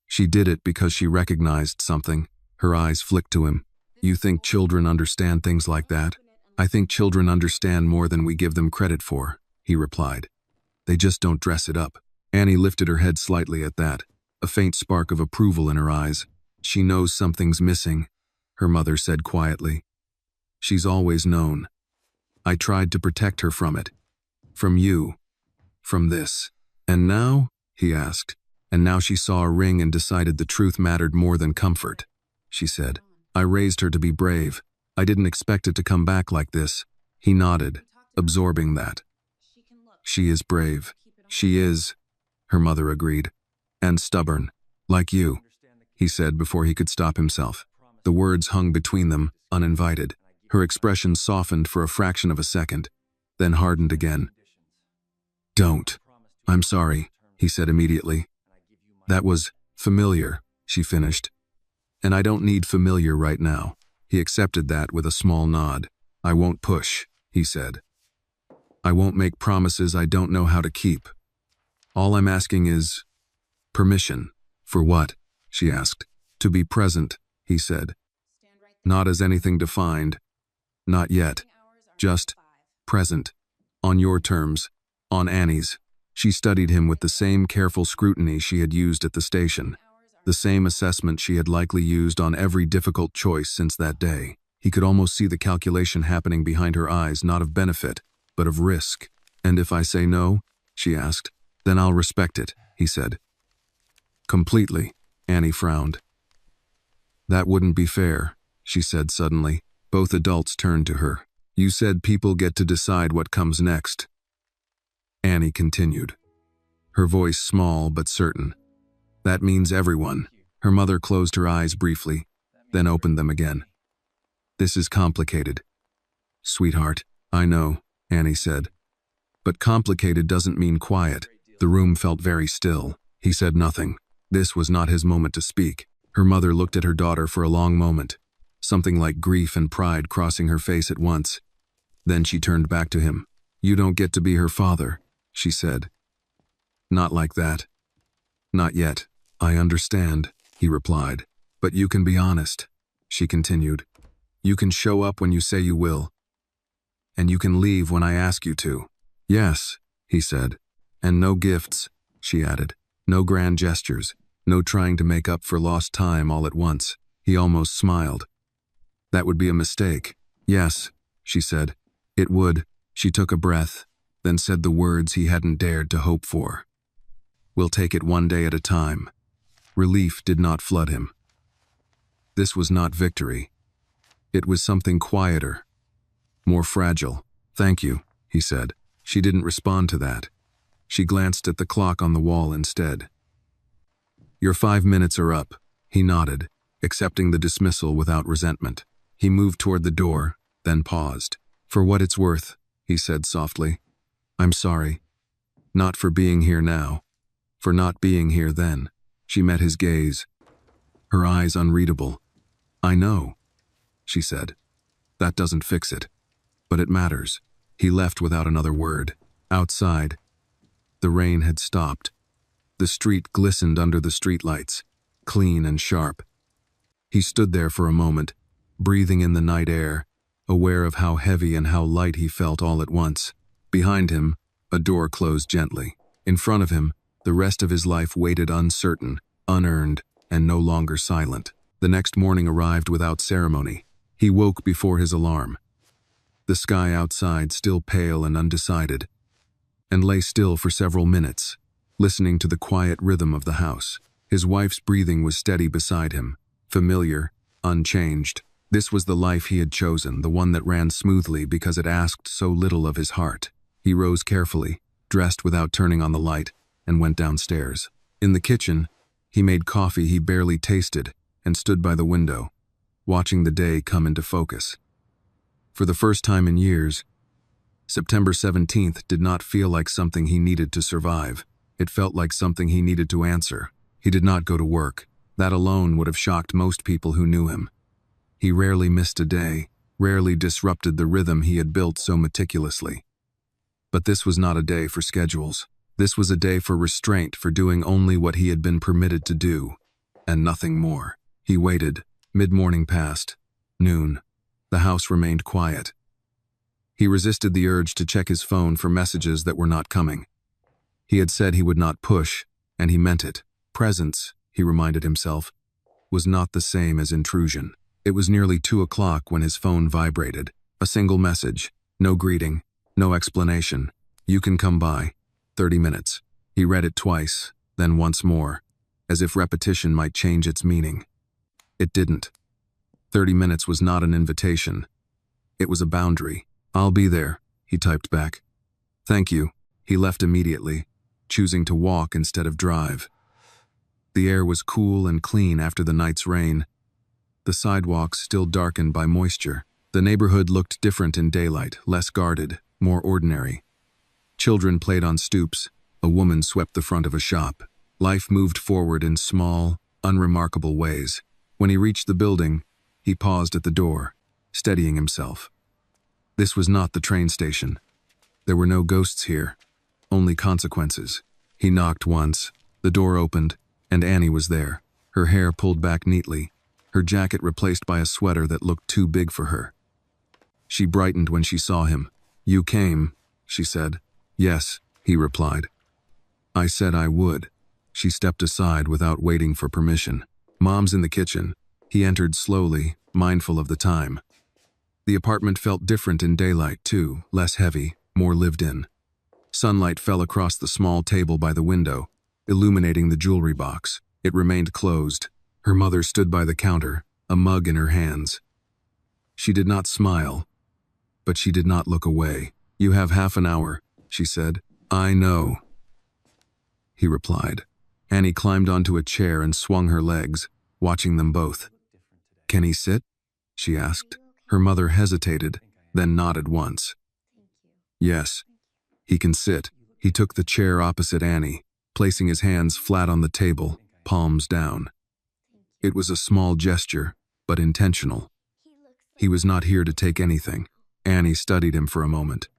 "She did it because she recognized something." Her eyes flicked to him. "You think children understand things like that?" "I think children understand more than we give them credit for," he replied. "They just don't dress it up." Annie lifted her head slightly at that, a faint spark of approval in her eyes. "She knows something's missing," her mother said quietly. "She's always known. I tried to protect her from it. From you. From this." "And now?" he asked. And now she saw a ring and decided the truth mattered more than comfort. She said, "I raised her to be brave. I didn't expect it to come back like this." He nodded, absorbing that. "She is brave." "She is," her mother agreed. "And stubborn. Like you," he said before he could stop himself. The words hung between them, uninvited. Her expression softened for a fraction of a second, then hardened again. "Don't." "I'm sorry," he said immediately. "That was familiar," she finished. "And I don't need familiar right now." He accepted that with a small nod. "I won't push," he said. "I won't make promises I don't know how to keep. All I'm asking is permission." "For what?" she asked. "To be present," he said. "Not as anything defined. Not yet. Just present. On your terms. On Annie's." She studied him with the same careful scrutiny she had used at the station, the same assessment she had likely used on every difficult choice since that day. He could almost see the calculation happening behind her eyes, not of benefit, but of risk. "And if I say no?" she asked. "Then I'll respect it," he said. "Completely," Annie frowned. "That wouldn't be fair," she said suddenly. Both adults turned to her. "You said people get to decide what comes next," Annie continued, her voice small but certain. "That means everyone." Her mother closed her eyes briefly. then opened them again. "This is complicated." "Sweetheart, I know," Annie said. "But complicated doesn't mean quiet." The room felt very still. He said nothing. This was not his moment to speak. Her mother looked at her daughter for a long moment, something like grief and pride crossing her face at once. Then she turned back to him. "You don't get to be her father," she said. "Not like that." "Not yet. I understand," he replied. "But you can be honest," she continued. "You can show up when you say you will. And you can leave when I ask you to." "Yes," he said. "And no gifts," she added. "No grand gestures. No trying to make up for lost time all at once." He almost smiled. "That would be a mistake." "Yes," she said. "It would." She took a breath, then said the words he hadn't dared to hope for. "We'll take it one day at a time." Relief did not flood him. This was not victory. It was something quieter, more fragile. "Thank you," he said. She didn't respond to that. She glanced at the clock on the wall instead. "Your 5 minutes are up," he nodded, accepting the dismissal without resentment. He moved toward the door, then paused. "For what it's worth," he said softly. "I'm sorry. Not for being here now. For not being here then." She met his gaze, her eyes unreadable. "I know," she said. "That doesn't fix it. But it matters." He left without another word. Outside, the rain had stopped. The street glistened under the streetlights, clean and sharp. He stood there for a moment, breathing in the night air, aware of how heavy and how light he felt all at once. Behind him, a door closed gently. In front of him, the rest of his life waited uncertain, unearned, and no longer silent. The next morning arrived without ceremony. He woke before his alarm. The sky outside still pale and undecided, and lay still for several minutes, listening to the quiet rhythm of the house. His wife's breathing was steady beside him, familiar, unchanged. This was the life he had chosen, the one that ran smoothly because it asked so little of his heart. He rose carefully, dressed without turning on the light, and went downstairs. In the kitchen, he made coffee he barely tasted and stood by the window, watching the day come into focus. For the first time in years, September 17th did not feel like something he needed to survive. It felt like something he needed to answer. He did not go to work. That alone would have shocked most people who knew him. He rarely missed a day, rarely disrupted the rhythm he had built so meticulously. But this was not a day for schedules. This was a day for restraint, for doing only what he had been permitted to do, and nothing more. He waited. Mid-morning passed. Noon. The house remained quiet. He resisted the urge to check his phone for messages that were not coming. He had said he would not push, and he meant it. Presence, he reminded himself, was not the same as intrusion. It was nearly 2 o'clock when his phone vibrated. A single message. No greeting. No explanation. "You can come by. 30 minutes. He read it twice, then once more, as if repetition might change its meaning. It didn't. 30 minutes was not an invitation. It was a boundary. "I'll be there," he typed back. "Thank you." He left immediately, choosing to walk instead of drive. The air was cool and clean after the night's rain, the sidewalks still darkened by moisture. The neighborhood looked different in daylight, less guarded, more ordinary. Children played on stoops. A woman swept the front of a shop. Life moved forward in small, unremarkable ways. When he reached the building, he paused at the door, steadying himself. This was not the train station. There were no ghosts here, only consequences. He knocked once. The door opened, and Annie was there, her hair pulled back neatly, her jacket replaced by a sweater that looked too big for her. She brightened when she saw him. "You came," she said. "Yes," he replied. "I said I would." She stepped aside without waiting for permission. "Mom's in the kitchen." He entered slowly, mindful of the time. The apartment felt different in daylight, too, less heavy, more lived in. Sunlight fell across the small table by the window, illuminating the jewelry box. It remained closed. Her mother stood by the counter, a mug in her hands. She did not smile, but she did not look away. "You have half an hour," she said. "I know," he replied. Annie climbed onto a chair and swung her legs, watching them both. Can he sit? She asked. Her mother hesitated, then nodded once. Yes, he can sit. He took the chair opposite Annie, placing his hands flat on the table, palms down. It was a small gesture, but intentional. He was not here to take anything. Annie studied him for a moment.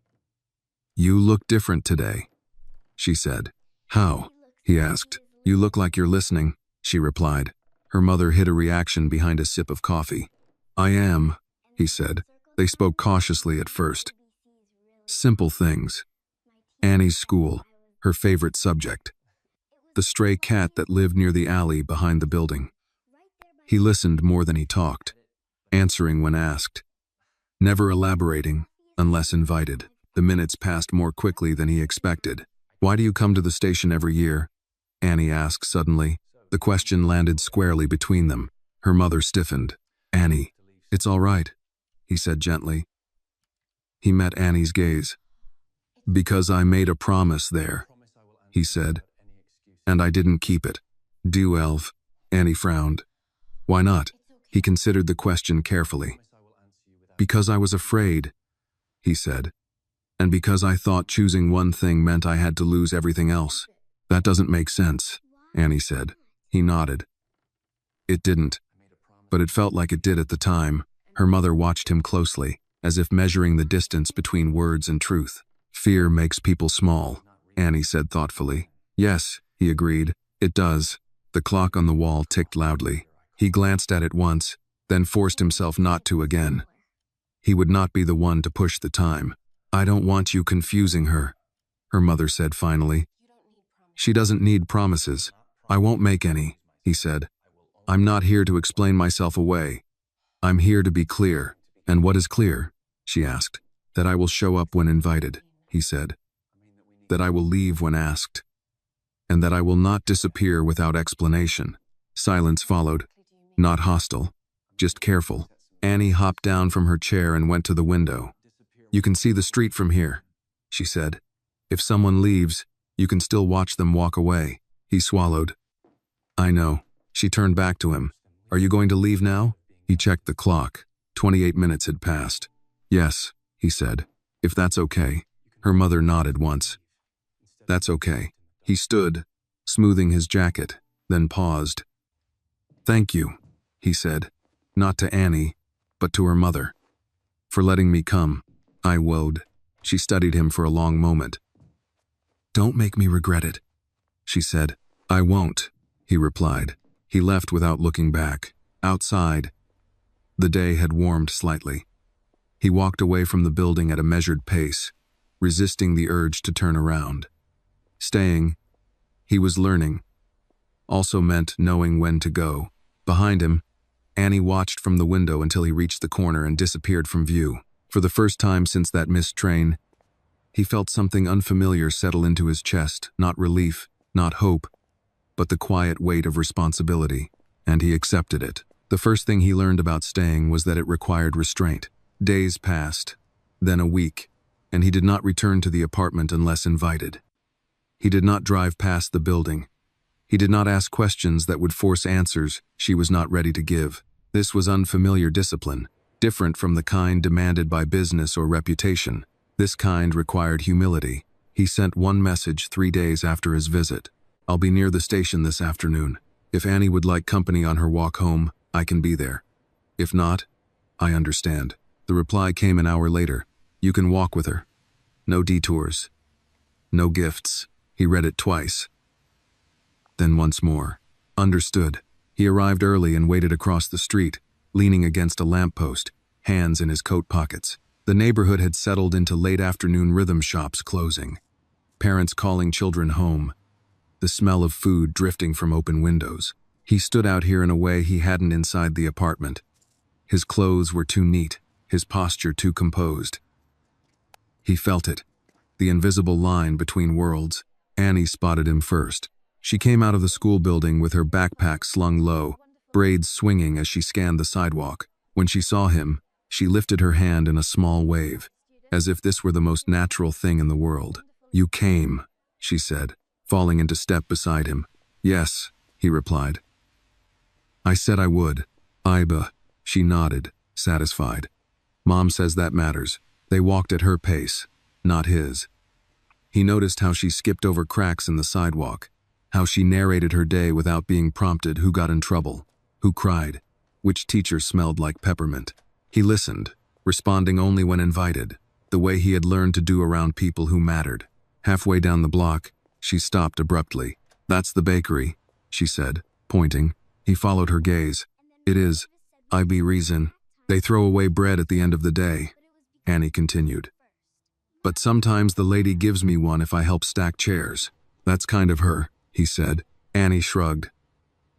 You look different today, she said. How? He asked. You look like you're listening, she replied. Her mother hid a reaction behind a sip of coffee. I am, he said. They spoke cautiously at first. Simple things. Annie's school, her favorite subject. The stray cat that lived near the alley behind the building. He listened more than he talked, answering when asked, never elaborating unless invited. The minutes passed more quickly than he expected. Why do you come to the station every year? Annie asked suddenly. The question landed squarely between them. Her mother stiffened. Annie, it's all right, he said gently. He met Annie's gaze. Because I made a promise there, he said, and I didn't keep it. Do, Elf? Annie frowned. Why not? He considered the question carefully. Because I was afraid, he said, and because I thought choosing one thing meant I had to lose everything else. That doesn't make sense, Annie said. He nodded. It didn't, but it felt like it did at the time. Her mother watched him closely, as if measuring the distance between words and truth. Fear makes people small, Annie said thoughtfully. Yes, he agreed, it does. The clock on the wall ticked loudly. He glanced at it once, then forced himself not to again. He would not be the one to push the time. I don't want you confusing her, her mother said finally. She doesn't need promises. I won't make any, he said. I'm not here to explain myself away. I'm here to be clear. And what is clear? She asked. That I will show up when invited, he said. That I will leave when asked. And that I will not disappear without explanation. Silence followed. Not hostile, just careful. Annie hopped down from her chair and went to the window. You can see the street from here, she said. If someone leaves, you can still watch them walk away. He swallowed. I know. She turned back to him. Are you going to leave now? He checked the clock. 28 minutes had passed. Yes, he said. If that's okay. Her mother nodded once. That's okay. He stood, smoothing his jacket, then paused. Thank you, he said, not to Annie, but to her mother. For letting me come, I woed. She studied him for a long moment. Don't make me regret it, she said. I won't, he replied. He left without looking back. Outside, the day had warmed slightly. He walked away from the building at a measured pace, resisting the urge to turn around. Staying, he was learning, also meant knowing when to go. Behind him, Annie watched from the window until he reached the corner and disappeared from view. For the first time since that missed train, he felt something unfamiliar settle into his chest, not relief, not hope, but the quiet weight of responsibility, and he accepted it. The first thing he learned about staying was that it required restraint. Days passed, then a week, and he did not return to the apartment unless invited. He did not drive past the building. He did not ask questions that would force answers she was not ready to give. This was unfamiliar discipline, different from the kind demanded by business or reputation. This kind required humility. He sent one message 3 days after his visit. I'll be near the station this afternoon. If Annie would like company on her walk home, I can be there. If not, I understand. The reply came an hour later. You can walk with her. No detours. No gifts. He read it twice. Then once more. Understood. He arrived early and waited across the street, leaning against a lamppost, hands in his coat pockets. The neighborhood had settled into late afternoon rhythm shops closing. Parents calling children home. The smell of food drifting from open windows. He stood out here in a way he hadn't inside the apartment. His clothes were too neat, his posture too composed. He felt it, the invisible line between worlds. Annie spotted him first. She came out of the school building with her backpack slung low, braids swinging as she scanned the sidewalk. When she saw him, she lifted her hand in a small wave, as if this were the most natural thing in the world. You came, she said, falling into step beside him. Yes, he replied. I said I would. She nodded, satisfied. Mom says that matters. They walked at her pace, not his. He noticed how she skipped over cracks in the sidewalk, how she narrated her day without being prompted, who got in trouble, who cried, which teacher smelled like peppermint. He listened, responding only when invited, the way he had learned to do around people who mattered. Halfway down the block, she stopped abruptly. "That's the bakery," she said, pointing. He followed her gaze. "It is. I be reason. They throw away bread at the end of the day," Annie continued. "But sometimes the lady gives me one if I help stack chairs. That's kind of her," he said. Annie shrugged.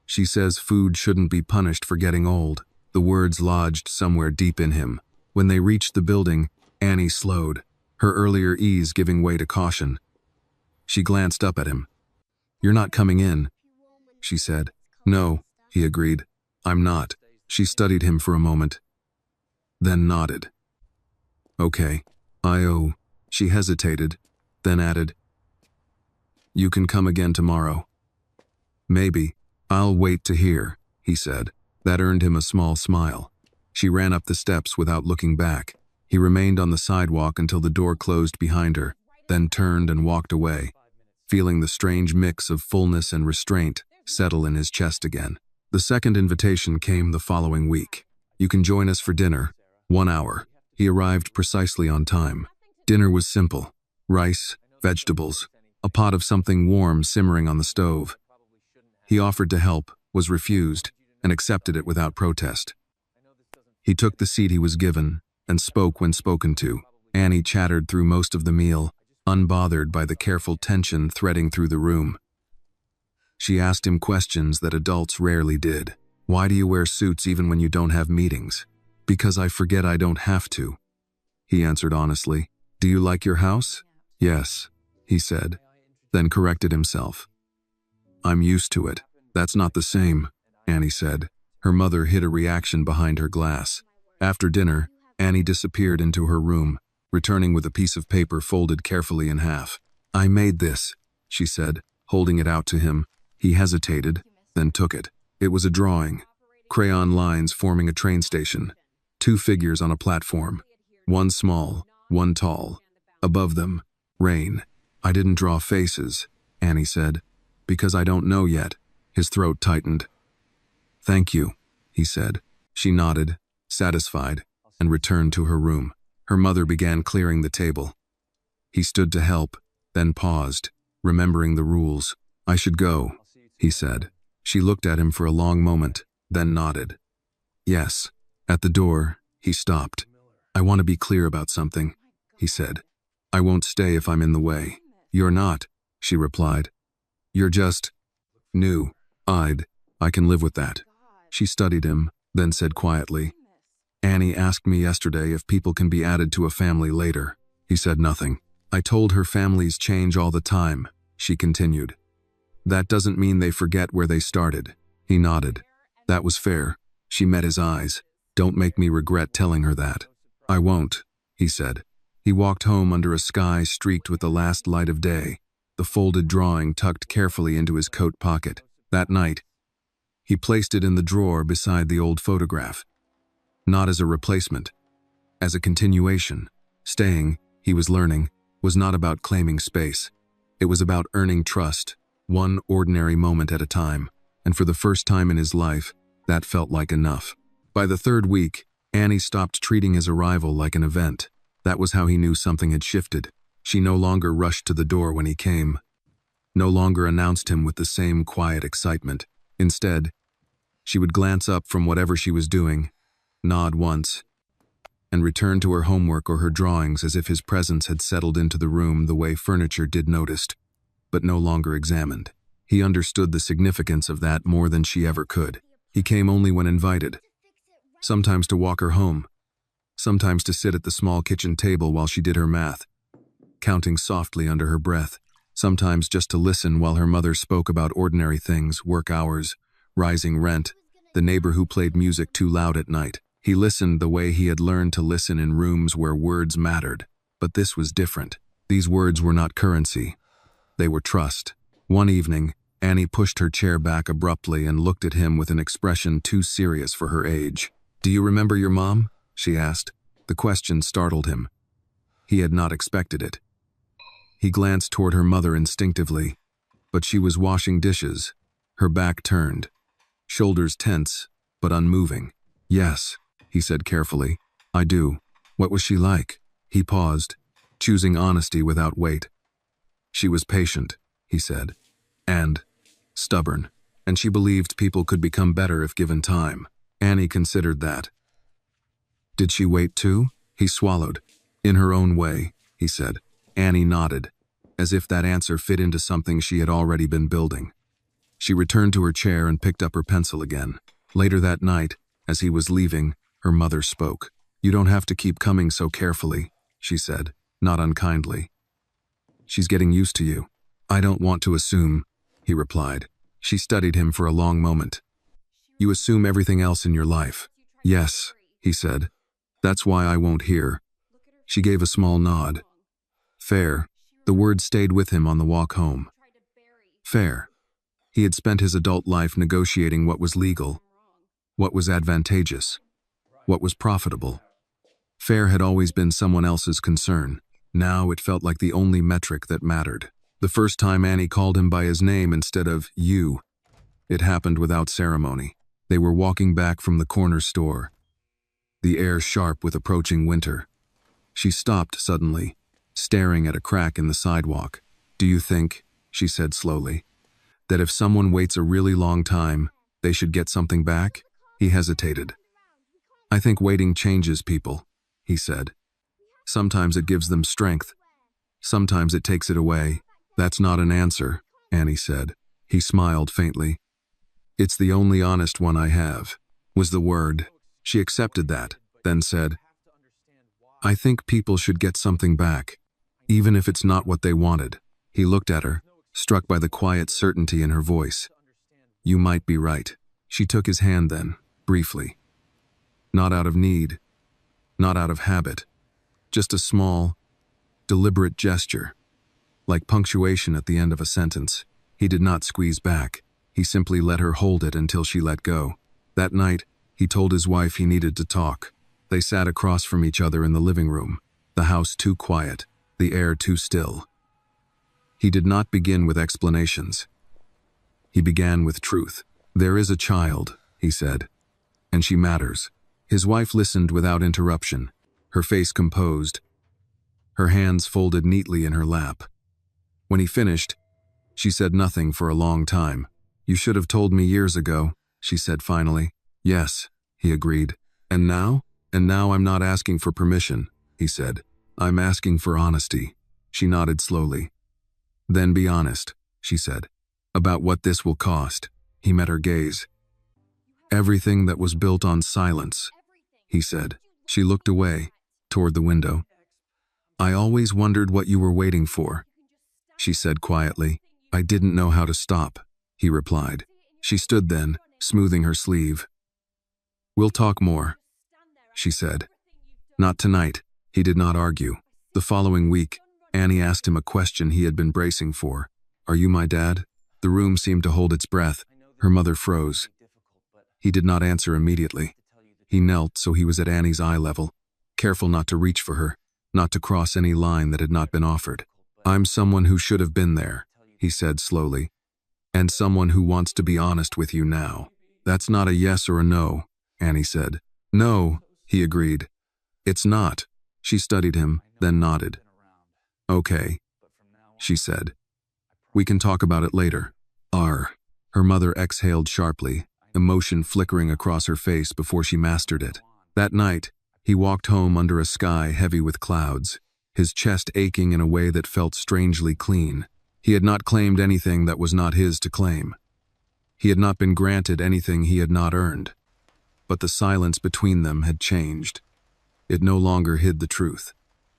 "She says food shouldn't be punished for getting old." The words lodged somewhere deep in him. When they reached the building, Annie slowed, her earlier ease giving way to caution. She glanced up at him. "You're not coming in," she said. "No," he agreed. "I'm not." She studied him for a moment, then nodded. "Okay, I. She hesitated, then added, "You can come again tomorrow." "Maybe. I'll wait to hear," he said. That earned him a small smile. She ran up the steps without looking back. He remained on the sidewalk until the door closed behind her, then turned and walked away, feeling the strange mix of fullness and restraint settle in his chest again. The second invitation came the following week. "You can join us for dinner. 1 hour." He arrived precisely on time. Dinner was simple: rice, vegetables, a pot of something warm simmering on the stove. He offered to help, was refused, and accepted it without protest. He took the seat he was given, and spoke when spoken to. Annie chattered through most of the meal, unbothered by the careful tension threading through the room. She asked him questions that adults rarely did. "Why do you wear suits even when you don't have meetings?" "Because I forget I don't have to," he answered honestly. "Do you like your house?" "Yes," he said, then corrected himself. "I'm used to it." "That's not the same," Annie said. Her mother hid a reaction behind her glass. After dinner, Annie disappeared into her room, returning with a piece of paper folded carefully in half. "I made this," she said, holding it out to him. He hesitated, then took it. It was a drawing, crayon lines forming a train station, 2 figures on a platform, one small, one tall. Above them, rain. "I didn't draw faces," Annie said, "because I don't know yet." His throat tightened. "Thank you," he said. She nodded, satisfied, and returned to her room. Her mother began clearing the table. He stood to help, then paused, remembering the rules. "I should go," he said. She looked at him for a long moment, then nodded. "Yes." At the door, he stopped. "I want to be clear about something," he said. "I won't stay if I'm in the way." "You're not," she replied. "You're just new. I can live with that." She studied him, then said quietly, "Annie asked me yesterday if people can be added to a family later." He said nothing. "I told her families change all the time," she continued. "That doesn't mean they forget where they started." He nodded. That was fair. She met his eyes. "Don't make me regret telling her that." "I won't," he said. He walked home under a sky streaked with the last light of day, the folded drawing tucked carefully into his coat pocket. That night, he placed it in the drawer beside the old photograph. Not as a replacement, as a continuation. Staying, he was learning, was not about claiming space. It was about earning trust, one ordinary moment at a time, and for the first time in his life, that felt like enough. By the 3rd week, Annie stopped treating his arrival like an event. That was how he knew something had shifted. She no longer rushed to the door when he came, no longer announced him with the same quiet excitement. Instead, she would glance up from whatever she was doing, nod once, and return to her homework or her drawings as if his presence had settled into the room the way furniture did noticed, but no longer examined. He understood the significance of that more than she ever could. He came only when invited, sometimes to walk her home, sometimes to sit at the small kitchen table while she did her math, counting softly under her breath, sometimes just to listen while her mother spoke about ordinary things, work hours, rising rent, the neighbor who played music too loud at night. He listened the way he had learned to listen in rooms where words mattered, but this was different. These words were not currency. They were trust. One evening, Annie pushed her chair back abruptly and looked at him with an expression too serious for her age. "Do you remember your mom?" she asked. The question startled him. He had not expected it. He glanced toward her mother instinctively, but she was washing dishes, her back turned, shoulders tense, but unmoving. "Yes," he said carefully. "I do. What was she like?" He paused, choosing honesty without weight. "She was patient," he said, "and stubborn, and she believed people could become better if given time." Annie considered that. "Did she wait too?" He swallowed. "In her own way," he said. Annie nodded, as if that answer fit into something she had already been building. She returned to her chair and picked up her pencil again. Later that night, as he was leaving, her mother spoke. "You don't have to keep coming so carefully," she said, not unkindly. "She's getting used to you." "I don't want to assume," he replied. She studied him for a long moment. "You assume everything else in your life." "Yes," he said. "That's why I won't hear." She gave a small nod. "Fair." The word stayed with him on the walk home. Fair. He had spent his adult life negotiating what was legal, what was advantageous, what was profitable. Fair had always been someone else's concern. Now it felt like the only metric that mattered. The first time Annie called him by his name instead of "you," it happened without ceremony. They were walking back from the corner store, the air sharp with approaching winter. She stopped suddenly, staring at a crack in the sidewalk. "Do you think," she said slowly, "that if someone waits a really long time, they should get something back?" He hesitated. "I think waiting changes people," he said. "Sometimes it gives them strength. Sometimes it takes it away." "That's not an answer," Annie said. He smiled faintly. "It's the only honest one I have," was the word. She accepted that, then said, "I think people should get something back, even if it's not what they wanted." He looked at her, struck by the quiet certainty in her voice. "You might be right." She took his hand then, briefly. Not out of need, not out of habit, just a small, deliberate gesture, like punctuation at the end of a sentence. He did not squeeze back. He simply let her hold it until she let go. That night, he told his wife he needed to talk. They sat across from each other in the living room, the house too quiet, the air too still. He did not begin with explanations. He began with truth. "There is a child," he said, "and she matters." His wife listened without interruption, her face composed, her hands folded neatly in her lap. When he finished, she said nothing for a long time. "You should have told me years ago," she said finally. "Yes," he agreed. "And now?" "And now I'm not asking for permission," he said. "I'm asking for honesty." She nodded slowly. "Then be honest," she said, "about what this will cost." He met her gaze. "Everything that was built on silence," he said. She looked away, toward the window. "I always wondered what you were waiting for," she said quietly. "I didn't know how to stop," he replied. She stood then, smoothing her sleeve. "We'll talk more," she said. "Not tonight." He did not argue. The following week, Annie asked him a question he had been bracing for. "Are you my dad?" The room seemed to hold its breath. Her mother froze. He did not answer immediately. He knelt so he was at Annie's eye level, careful not to reach for her, not to cross any line that had not been offered. "I'm someone who should have been there," he said slowly, "and someone who wants to be honest with you now." "That's not a yes or a no," Annie said. "No," he agreed. "It's not." She studied him, then nodded. "Okay," she said. "We can talk about it later." Her mother exhaled sharply, emotion flickering across her face before she mastered it. That night, he walked home under a sky heavy with clouds, his chest aching in a way that felt strangely clean. He had not claimed anything that was not his to claim. He had not been granted anything he had not earned. But the silence between them had changed. It no longer hid the truth.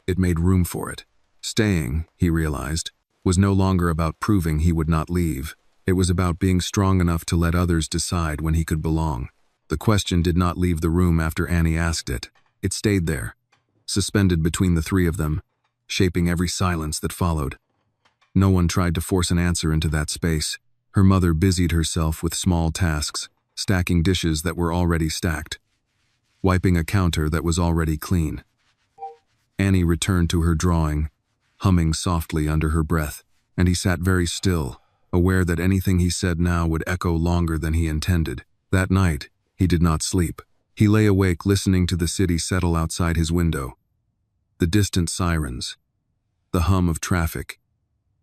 It made room for it. Staying, he realized, was no longer about proving he would not leave. It was about being strong enough to let others decide when he could belong. The question did not leave the room after Annie asked it. It stayed there, suspended between the three of them, shaping every silence that followed. No one tried to force an answer into that space. Her mother busied herself with small tasks, stacking dishes that were already stacked. wiping a counter that was already clean. Annie returned to her drawing, humming softly under her breath, and he sat very still, aware that anything he said now would echo longer than he intended. That night, he did not sleep. He lay awake listening to the city settle outside his window. The distant sirens, the hum of traffic,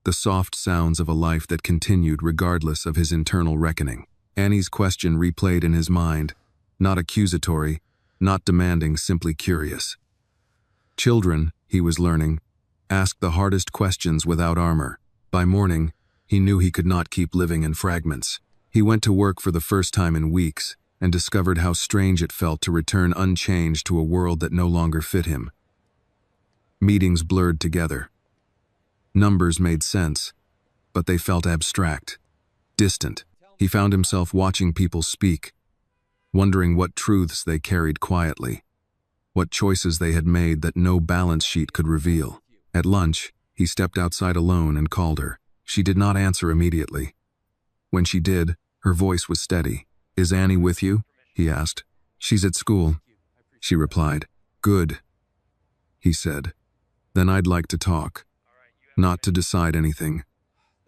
the soft sounds of a life that continued regardless of his internal reckoning. Annie's question replayed in his mind, not accusatory, not demanding, simply curious. Children, he was learning, asked the hardest questions without armor. By morning, he knew he could not keep living in fragments. He went to work for the first time in weeks and discovered how strange it felt to return unchanged to a world that no longer fit him. Meetings blurred together. Numbers made sense, but they felt abstract, distant. He found himself watching people speak, wondering what truths they carried quietly, what choices they had made that no balance sheet could reveal. At lunch, he stepped outside alone and called her. She did not answer immediately. When she did, her voice was steady. "Is Annie with you?" he asked. "She's at school," she replied. "Good," he said. "Then I'd like to talk. Not to decide anything,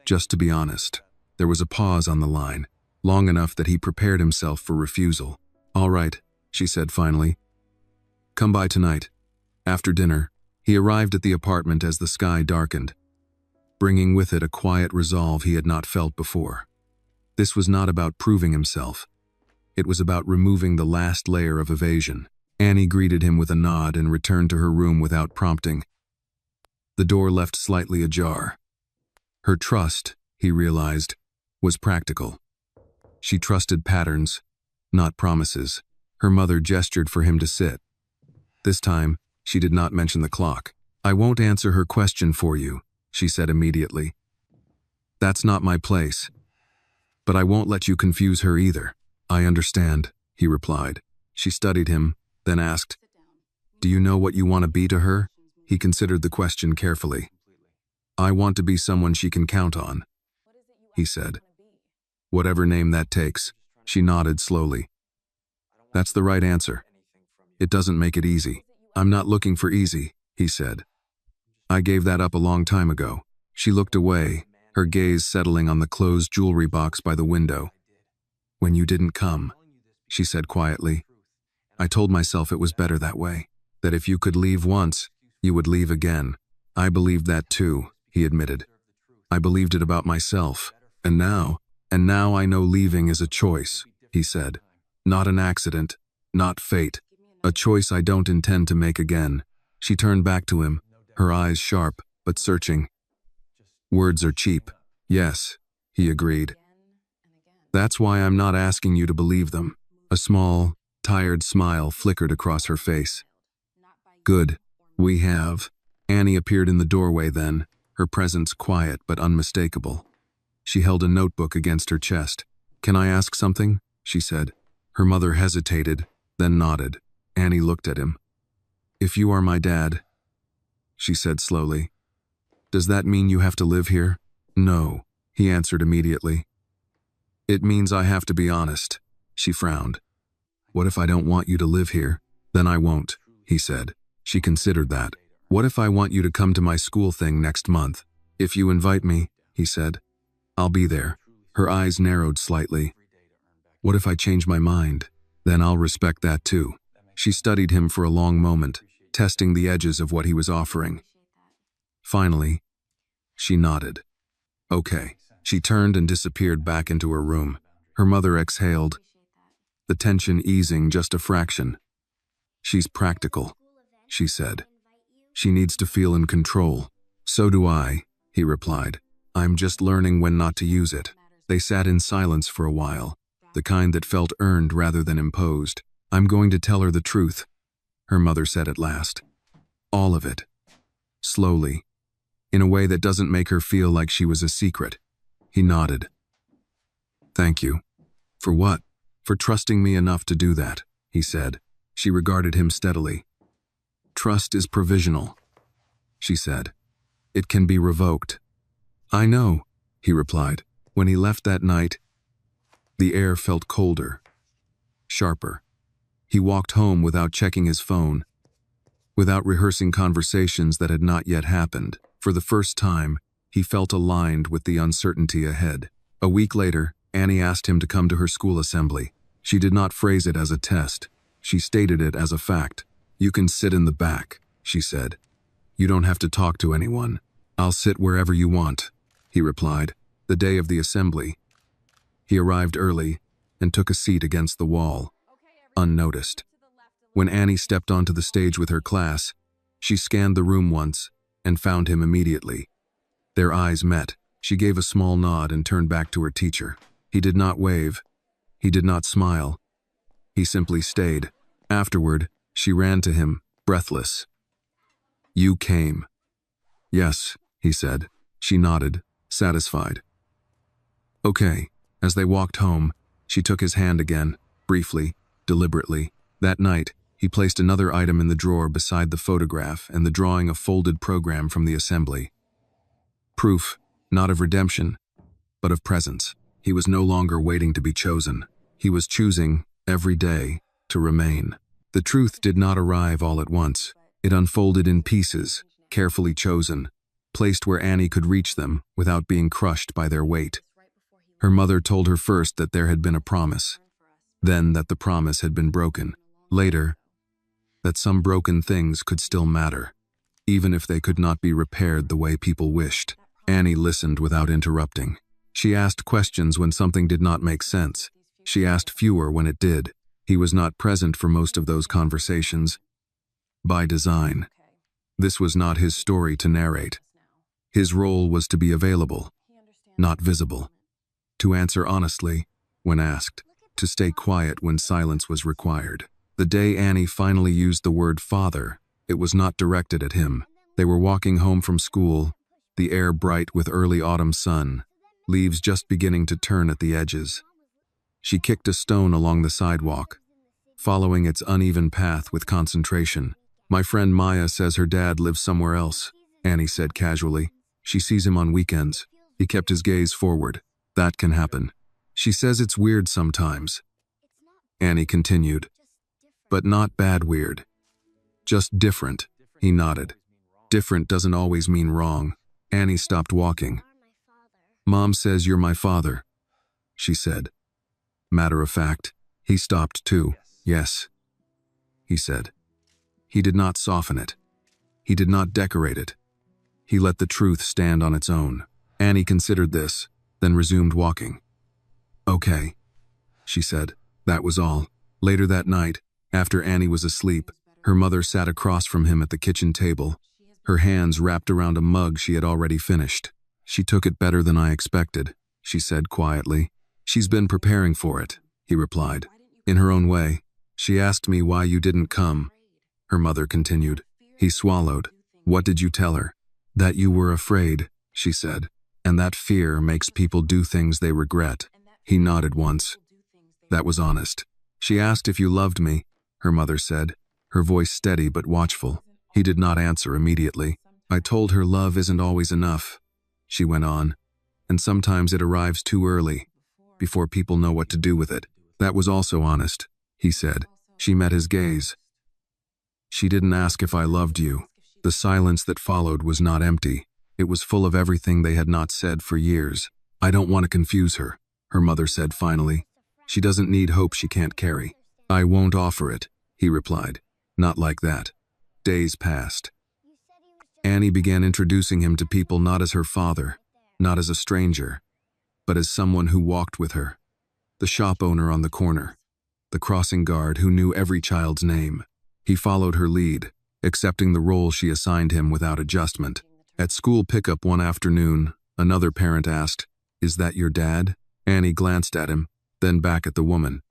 just to be honest." There was a pause on the line, long enough that he prepared himself for refusal. "All right," she said finally. "Come by tonight." After dinner, he arrived at the apartment as the sky darkened, bringing with it a quiet resolve he had not felt before. This was not about proving himself. It was about removing the last layer of evasion. Annie greeted him with a nod and returned to her room without prompting. The door left slightly ajar. Her trust, he realized, was practical. She trusted patterns, not promises. Her mother gestured for him to sit. This time, she did not mention the clock. "I won't answer her question for you," she said immediately. "That's not my place. But I won't let you confuse her either." "I understand," he replied. She studied him, then asked, "Do you know what you want to be to her?" He considered the question carefully. "I want to be someone she can count on," he said. "Whatever name that takes." She nodded slowly. "That's the right answer. It doesn't make it easy." "I'm not looking for easy," he said. "I gave that up a long time ago." She looked away, her gaze settling on the closed jewelry box by the window. "When you didn't come," she said quietly, "I told myself it was better that way, that if you could leave once, you would leave again." "I believed that too," he admitted. "I believed it about myself. And now I know leaving is a choice," he said. "Not an accident, not fate. A choice I don't intend to make again." She turned back to him, her eyes sharp, but searching. "Words are cheap." "Yes," he agreed. "That's why I'm not asking you to believe them." A small, tired smile flickered across her face. "Good. We have." Annie appeared in the doorway then, her presence quiet but unmistakable. She held a notebook against her chest. "Can I ask something?" she said. Her mother hesitated, then nodded. Annie looked at him. "If you are my dad," she said slowly, "does that mean you have to live here?" "No," he answered immediately. "It means I have to be honest." She frowned. "What if I don't want you to live here?" "Then I won't," he said. She considered that. "What if I want you to come to my school thing next month?" "If you invite me," he said, "I'll be there." Her eyes narrowed slightly. "What if I change my mind?" "Then I'll respect that too." She studied him for a long moment, testing the edges of what he was offering. Finally, she nodded. "Okay." She turned and disappeared back into her room. Her mother exhaled, the tension easing just a fraction. "She's practical," she said. "She needs to feel in control." "So do I," he replied. "I'm just learning when not to use it." They sat in silence for a while, the kind that felt earned rather than imposed. "I'm going to tell her the truth," her mother said at last. "All of it. Slowly, in a way that doesn't make her feel like she was a secret." He nodded. "Thank you." "For what?" "For trusting me enough to do that," he said. She regarded him steadily. "Trust is provisional," she said. "It can be revoked." "I know," he replied. When he left that night, the air felt colder, sharper. He walked home without checking his phone, without rehearsing conversations that had not yet happened. For the first time, he felt aligned with the uncertainty ahead. A week later, Annie asked him to come to her school assembly. She did not phrase it as a test. She stated it as a fact. "You can sit in the back," she said. "You don't have to talk to anyone. I'll sit wherever you want," he replied. The day of the assembly, he arrived early and took a seat against the wall, unnoticed. When Annie stepped onto the stage with her class, she scanned the room once and found him immediately. Their eyes met. She gave a small nod and turned back to her teacher. He did not wave. He did not smile. He simply stayed. Afterward, she ran to him, breathless. "You came." "Yes," he said. She nodded, satisfied. "Okay." As they walked home, she took his hand again, briefly, deliberately. That night, he placed another item in the drawer beside the photograph and the drawing a folded program from the assembly. Proof, not of redemption, but of presence. He was no longer waiting to be chosen. He was choosing, every day, to remain. The truth did not arrive all at once. It unfolded in pieces, carefully chosen, placed where Annie could reach them without being crushed by their weight. Her mother told her first that there had been a promise, then that the promise had been broken. Later, that some broken things could still matter, even if they could not be repaired the way people wished. Annie listened without interrupting. She asked questions when something did not make sense. She asked fewer when it did. He was not present for most of those conversations. By design. This was not his story to narrate. His role was to be available, not visible. To answer honestly when asked, to stay quiet when silence was required. The day Annie finally used the word father, it was not directed at him. They were walking home from school, the air bright with early autumn sun, leaves just beginning to turn at the edges. She kicked a stone along the sidewalk, following its uneven path with concentration. "My friend Maya says her dad lives somewhere else," Annie said casually. "She sees him on weekends." He kept his gaze forward. "That can happen. She says it's weird sometimes." Annie continued. "But not bad weird. Just different." He nodded. "Different doesn't always mean wrong." Annie stopped walking. "Mom says you're my father," she said. Matter of fact, he stopped too. "Yes," he said. He did not soften it. He did not decorate it. He let the truth stand on its own. Annie considered this, then resumed walking. "Okay," she said. That was all. Later that night, after Annie was asleep, her mother sat across from him at the kitchen table, her hands wrapped around a mug she had already finished. "She took it better than I expected," she said quietly. "She's been preparing for it," he replied. "In her own way. She asked me why you didn't come," her mother continued. He swallowed. "What did you tell her?" "That you were afraid," she said. "And that fear makes people do things they regret." He nodded once. That was honest. "She asked if you loved me," her mother said, her voice steady but watchful. He did not answer immediately. "I told her love isn't always enough," she went on, "and sometimes it arrives too early, before people know what to do with it." That was also honest, he said. She met his gaze. "She didn't ask if I loved you." The silence that followed was not empty. It was full of everything they had not said for years. "I don't want to confuse her," her mother said finally. "She doesn't need hope she can't carry." "I won't offer it," he replied. "Not like that." Days passed. Annie began introducing him to people not as her father, not as a stranger, but as someone who walked with her. The shop owner on the corner, the crossing guard who knew every child's name. He followed her lead, accepting the role she assigned him without adjustment. At school pickup one afternoon, another parent asked, "Is that your dad?" Annie glanced at him, then back at the woman.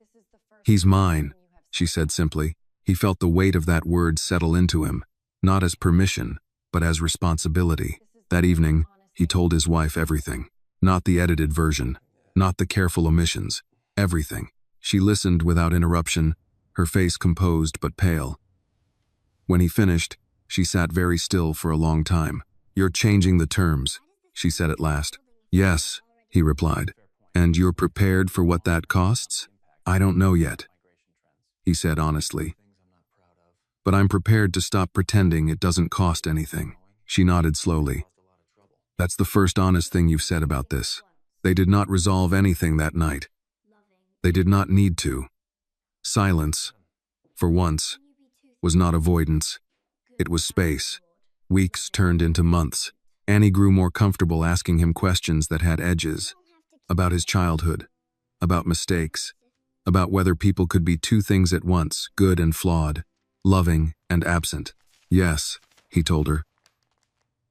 "He's mine," she said simply. He felt the weight of that word settle into him, not as permission, but as responsibility. That evening, he told his wife everything. Not the edited version, not the careful omissions, everything. She listened without interruption, her face composed but pale. When he finished, she sat very still for a long time. "You're changing the terms," she said at last. "Yes," he replied. "And you're prepared for what that costs?" "I don't know yet." he said honestly. But I'm prepared to stop pretending it doesn't cost anything. She nodded slowly. That's the first honest thing you've said about this. They did not resolve anything that night. They did not need to. Silence, for once, was not avoidance. It was space. Weeks turned into months. Annie grew more comfortable asking him questions that had edges. About his childhood. About mistakes. About whether people could be two things at once, good and flawed. Loving and absent. Yes, he told her.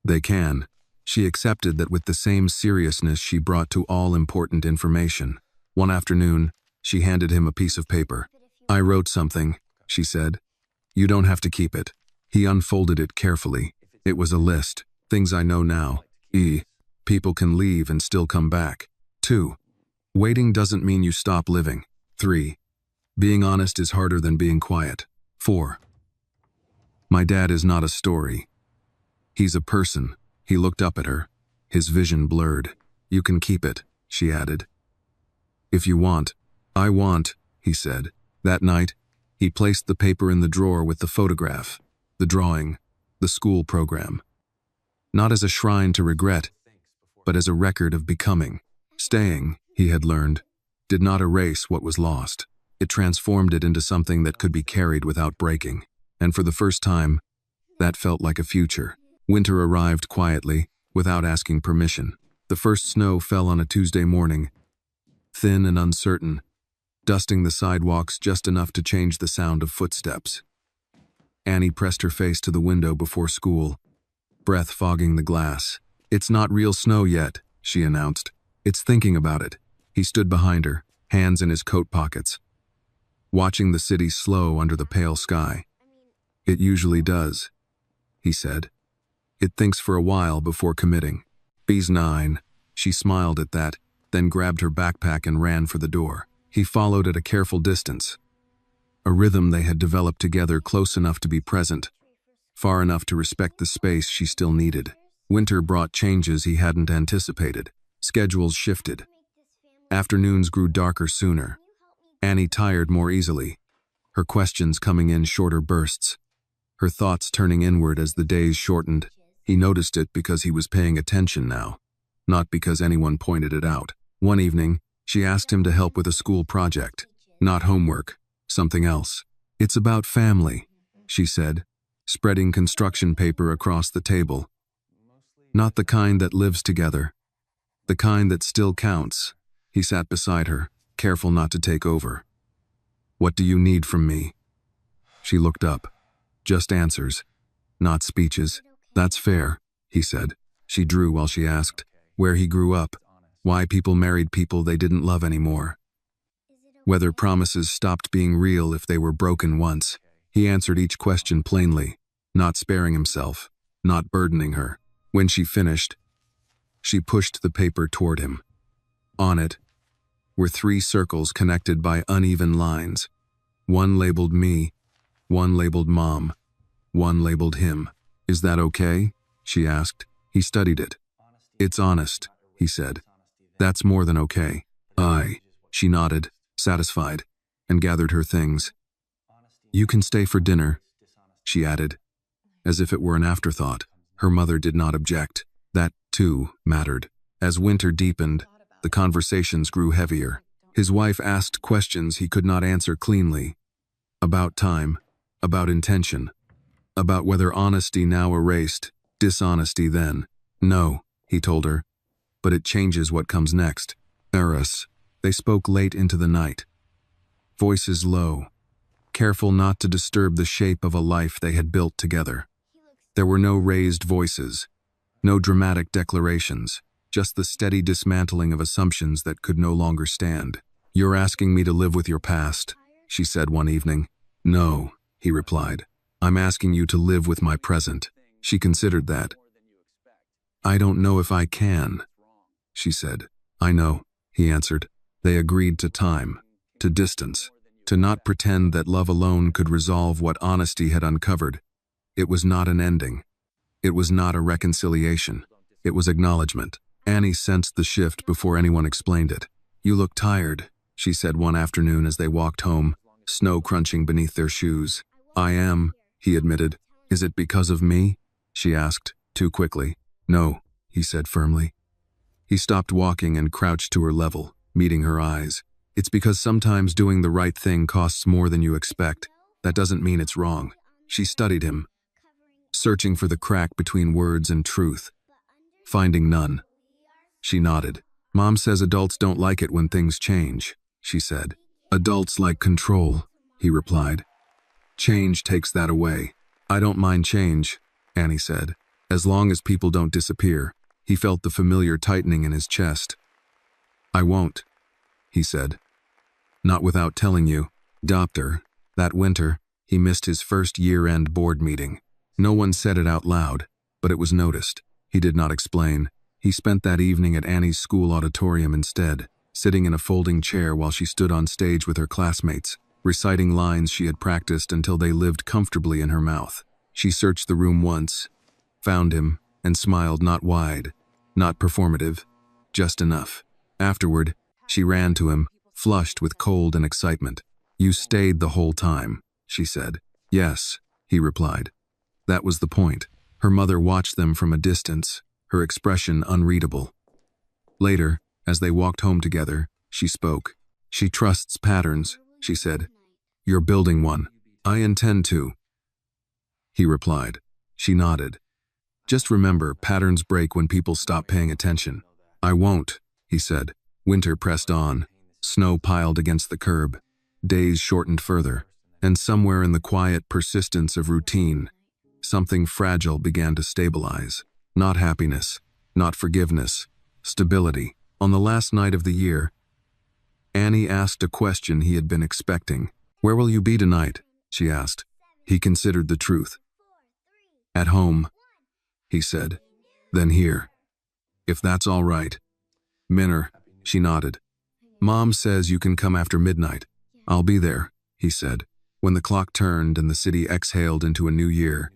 They can. She accepted that with the same seriousness she brought to all important information. One afternoon, she handed him a piece of paper. I wrote something, she said. You don't have to keep it. He unfolded it carefully. It was a list. Things I know now. People can leave and still come back. 2. Waiting doesn't mean you stop living. 3. Being honest is harder than being quiet. 4. My dad is not a story. He's a person. He looked up at her. His vision blurred. You can keep it, she added. If you want. I want, he said. That night, he placed the paper in the drawer with the photograph, the drawing, the school program. Not as a shrine to regret, but as a record of becoming. Staying, he had learned, did not erase what was lost. It transformed it into something that could be carried without breaking. And for the first time, that felt like a future. Winter arrived quietly, without asking permission. The first snow fell on a Tuesday morning, thin and uncertain, dusting the sidewalks just enough to change the sound of footsteps. Annie pressed her face to the window before school, breath fogging the glass. It's not real snow yet, she announced. It's thinking about it. He stood behind her, hands in his coat pockets, watching the city slow under the pale sky. It usually does, he said. It thinks for a while before committing. B's 9. She smiled at that, then grabbed her backpack and ran for the door. He followed at a careful distance. A rhythm they had developed together close enough to be present, far enough to respect the space she still needed. Winter brought changes he hadn't anticipated. Schedules shifted. Afternoons grew darker sooner. Annie tired more easily, her questions coming in shorter bursts, her thoughts turning inward as the days shortened. He noticed it because he was paying attention now, not because anyone pointed it out. One evening, she asked him to help with a school project, not homework, something else. It's about family, she said, spreading construction paper across the table. Not the kind that lives together, the kind that still counts. He sat beside her, careful not to take over. What do you need from me? She looked up. Just answers, not speeches. That's fair, he said. She drew while she asked where he grew up, why people married people they didn't love anymore, whether promises stopped being real if they were broken once. He answered each question plainly, not sparing himself, not burdening her. When she finished, she pushed the paper toward him. On it were 3 circles connected by uneven lines. One labeled me, one labeled Mom, one labeled him. Is that okay? She asked. He studied it. It's honest, he said. That's more than okay. She nodded, satisfied, and gathered her things. You can stay for dinner, she added, as if it were an afterthought. Her mother did not object. That, too, mattered. As winter deepened, the conversations grew heavier. His wife asked questions he could not answer cleanly. About time, about intention, about whether honesty now erased dishonesty then. No, he told her, but it changes what comes next. Eris. They spoke late into the night. Voices low, careful not to disturb the shape of a life they had built together. There were no raised voices, no dramatic declarations, just the steady dismantling of assumptions that could no longer stand. You're asking me to live with your past, she said one evening. No, he replied. I'm asking you to live with my present. She considered that. I don't know if I can, she said. I know, he answered. They agreed to time, to distance, to not pretend that love alone could resolve what honesty had uncovered. It was not an ending. It was not a reconciliation. It was acknowledgement. Annie sensed the shift before anyone explained it. You look tired, she said one afternoon as they walked home, snow crunching beneath their shoes. I am, he admitted. Is it because of me? She asked, too quickly. No, he said firmly. He stopped walking and crouched to her level, meeting her eyes. It's because sometimes doing the right thing costs more than you expect. That doesn't mean it's wrong. She studied him, searching for the crack between words and truth. Finding none. She nodded. Mom says adults don't like it when things change, she said. Adults like control, he replied. Change takes that away. I don't mind change, Annie said, as long as people don't disappear. He felt the familiar tightening in his chest. I won't, he said. Not without telling you, Doctor, that winter, he missed his first year-end board meeting. No one said it out loud, but it was noticed. He did not explain. He spent that evening at Annie's school auditorium instead, sitting in a folding chair while she stood on stage with her classmates, reciting lines she had practiced until they lived comfortably in her mouth. She searched the room once, found him, and smiled not wide, not performative, just enough. Afterward, she ran to him, flushed with cold and excitement. You stayed the whole time, she said. Yes, he replied. That was the point. Her mother watched them from a distance, her expression unreadable. Later, as they walked home together, she spoke. She trusts patterns, she said. You're building one. I intend to. He replied. She nodded. Just remember, patterns break when people stop paying attention. I won't, he said. Winter pressed on. Snow piled against the curb. Days shortened further. And somewhere in the quiet persistence of routine, something fragile began to stabilize. Not happiness, not forgiveness, stability. On the last night of the year, Annie asked a question he had been expecting. Where will you be tonight? She asked. He considered the truth. At home, he said. Then here. If that's all right. Minner, she nodded. Mom says you can come after midnight. I'll be there, he said. When the clock turned and the city exhaled into a new year,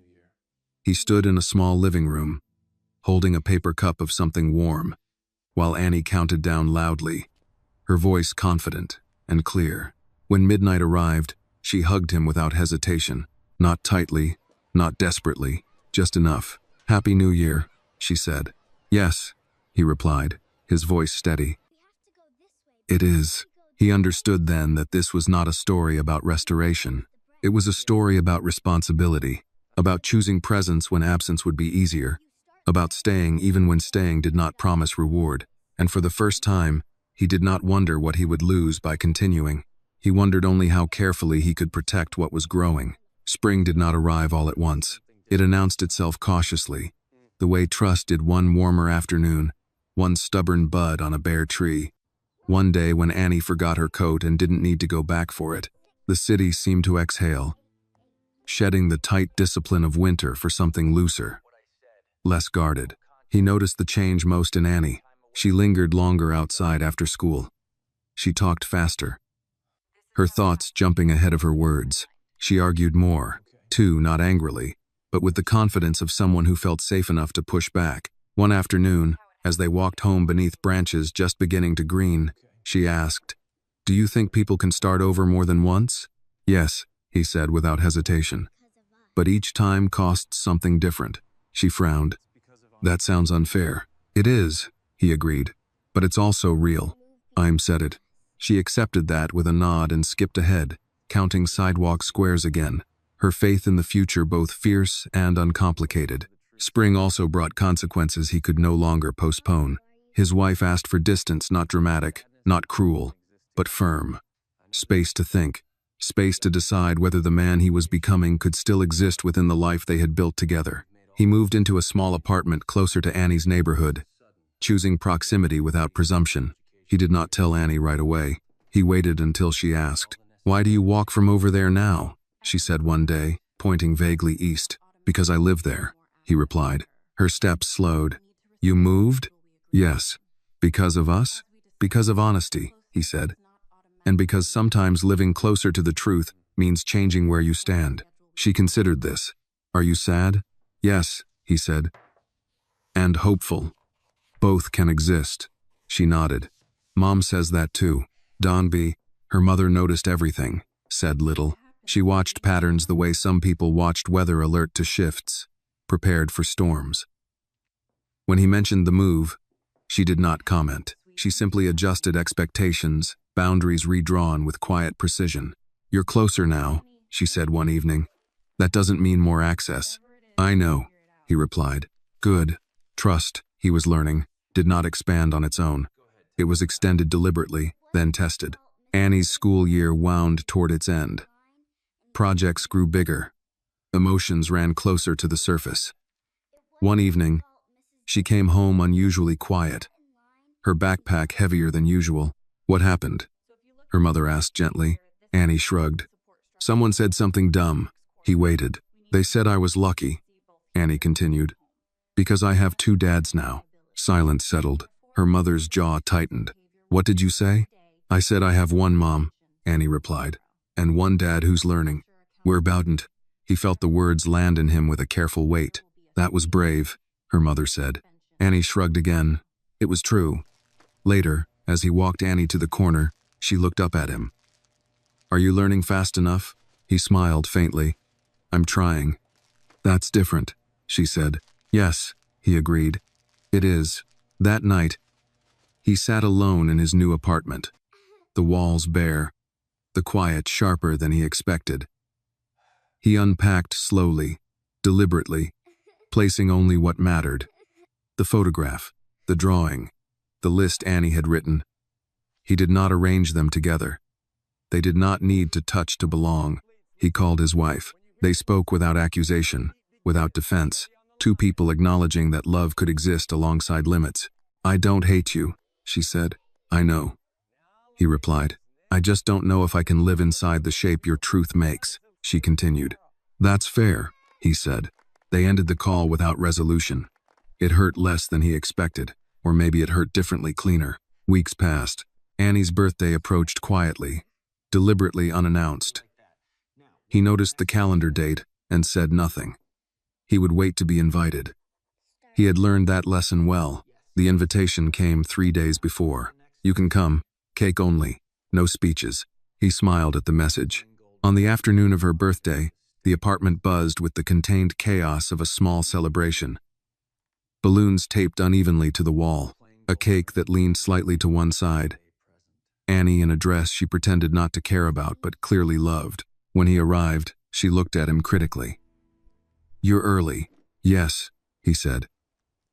he stood in a small living room, holding a paper cup of something warm, while Annie counted down loudly, her voice confident and clear. When midnight arrived, she hugged him without hesitation, not tightly, not desperately, just enough. Happy New Year, she said. Yes, he replied, his voice steady. It is. He understood then that this was not a story about restoration. It was a story about responsibility, about choosing presence when absence would be easier, about staying even when staying did not promise reward. And for the first time, he did not wonder what he would lose by continuing. He wondered only how carefully he could protect what was growing. Spring did not arrive all at once. It announced itself cautiously, the way trust did one warmer afternoon, one stubborn bud on a bare tree. One day when Annie forgot her coat and didn't need to go back for it, the city seemed to exhale, shedding the tight discipline of winter for something looser, less guarded. He noticed the change most in Annie. She lingered longer outside after school. She talked faster, her thoughts jumping ahead of her words. She argued more, too, not angrily, but with the confidence of someone who felt safe enough to push back. One afternoon, as they walked home beneath branches just beginning to green, she asked, Do you think people can start over more than once? Yes, he said without hesitation. But each time costs something different. She frowned. That sounds unfair. It is, he agreed. But it's also real. I'm said it. She accepted that with a nod and skipped ahead, counting sidewalk squares again, her faith in the future both fierce and uncomplicated. Spring also brought consequences he could no longer postpone. His wife asked for distance, not dramatic, not cruel, but firm. Space to think, space to decide whether the man he was becoming could still exist within the life they had built together. He moved into a small apartment closer to Annie's neighborhood, choosing proximity without presumption. He did not tell Annie right away. He waited until she asked, Why do you walk from over there now? She said one day, pointing vaguely east. Because I live there, he replied. Her steps slowed. You moved? Yes. Because of us? Because of honesty, he said. And because sometimes living closer to the truth means changing where you stand. She considered this. Are you sad? Yes, he said. And hopeful. Both can exist. She nodded. Mom says that too. Donby, her mother noticed everything. said little. She watched patterns the way some people watched weather alert to shifts, prepared for storms. When he mentioned the move, she did not comment. She simply adjusted expectations, boundaries redrawn with quiet precision. "You're closer now," she said one evening. "That doesn't mean more access." "I know," he replied. "Good. Trust," he was learning, did not expand on its own. It was extended deliberately, then tested. Annie's school year wound toward its end. Projects grew bigger. Emotions ran closer to the surface. One evening, she came home unusually quiet, her backpack heavier than usual. "What happened?" her mother asked gently. Annie shrugged. "Someone said something dumb." He waited. "They said I was lucky," Annie continued. "Because I have 2 dads now." Silence settled. Her mother's jaw tightened. "What did you say?" "I said I have 1 mom," Annie replied, "and 1 dad who's learning." "We're boundn't." He felt the words land in him with a careful weight. "That was brave," her mother said. Annie shrugged again. It was true. Later, as he walked Annie to the corner, she looked up at him. "Are you learning fast enough?" He smiled faintly. "I'm trying." "That's different," she said. "Yes," he agreed. "It is." That night, he sat alone in his new apartment, the walls bare, the quiet sharper than he expected. He unpacked slowly, deliberately, placing only what mattered. The photograph, the drawing, the list Annie had written. He did not arrange them together. They did not need to touch to belong. He called his wife. They spoke without accusation, without defense, 2 people acknowledging that love could exist alongside limits. "I don't hate you," she said. "I know," he replied. "I just don't know if I can live inside the shape your truth makes," she continued. "That's fair," he said. They ended the call without resolution. It hurt less than he expected, or maybe it hurt differently, cleaner. Weeks passed. Annie's birthday approached quietly, deliberately unannounced. He noticed the calendar date and said nothing. He would wait to be invited. He had learned that lesson well. The invitation came 3 days before. "You can come, cake only, no speeches." He smiled at the message. On the afternoon of her birthday, the apartment buzzed with the contained chaos of a small celebration. Balloons taped unevenly to the wall, a cake that leaned slightly to one side. Annie in a dress she pretended not to care about but clearly loved. When he arrived, she looked at him critically. "You're early." "Yes," he said.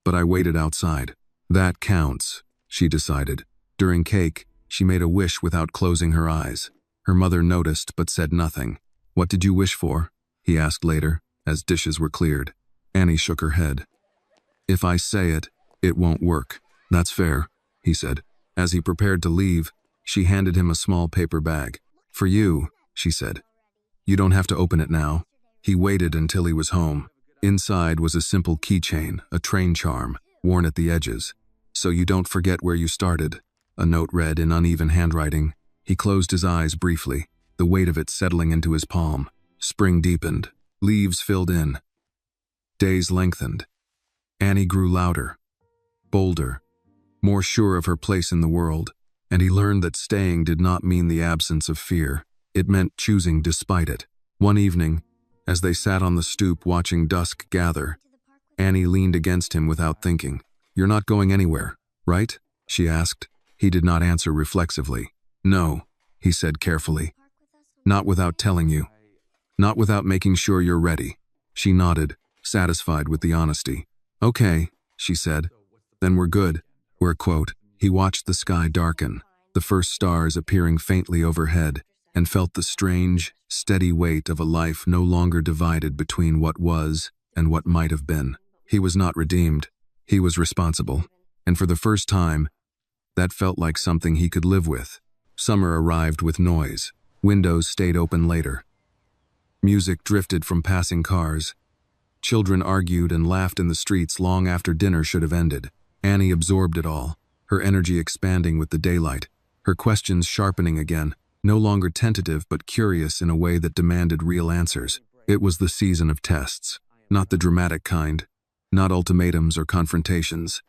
"But I waited outside." "That counts," she decided. During cake, she made a wish without closing her eyes. Her mother noticed but said nothing. "What did you wish for?" he asked later, as dishes were cleared. Annie shook her head. "If I say it, it won't work." "That's fair," he said. As he prepared to leave, she handed him a small paper bag. "For you," she said. "You don't have to open it now." He waited until he was home. Inside was a simple keychain, a train charm, worn at the edges. "So you don't forget where you started," a note read in uneven handwriting. He closed his eyes briefly, the weight of it settling into his palm. Spring deepened. Leaves filled in. Days lengthened. Annie grew louder, bolder, more sure of her place in the world, and he learned that staying did not mean the absence of fear. It meant choosing despite it. One evening, as they sat on the stoop watching dusk gather, Annie leaned against him without thinking. "You're not going anywhere, right?" she asked. He did not answer reflexively. "No," he said carefully. "Not without telling you. Not without making sure you're ready." She nodded, satisfied with the honesty. "Okay," she said. "Then we're good." We're quote. He watched the sky darken, the first stars appearing faintly overhead, and felt the strange, steady weight of a life no longer divided between what was and what might have been. He was not redeemed. He was responsible. And for the first time, that felt like something he could live with. Summer arrived with noise. Windows stayed open later. Music drifted from passing cars. Children argued and laughed in the streets long after dinner should have ended. Annie absorbed it all, her energy expanding with the daylight, her questions sharpening again, no longer tentative but curious in a way that demanded real answers. It was the season of tests, not the dramatic kind, not ultimatums or confrontations.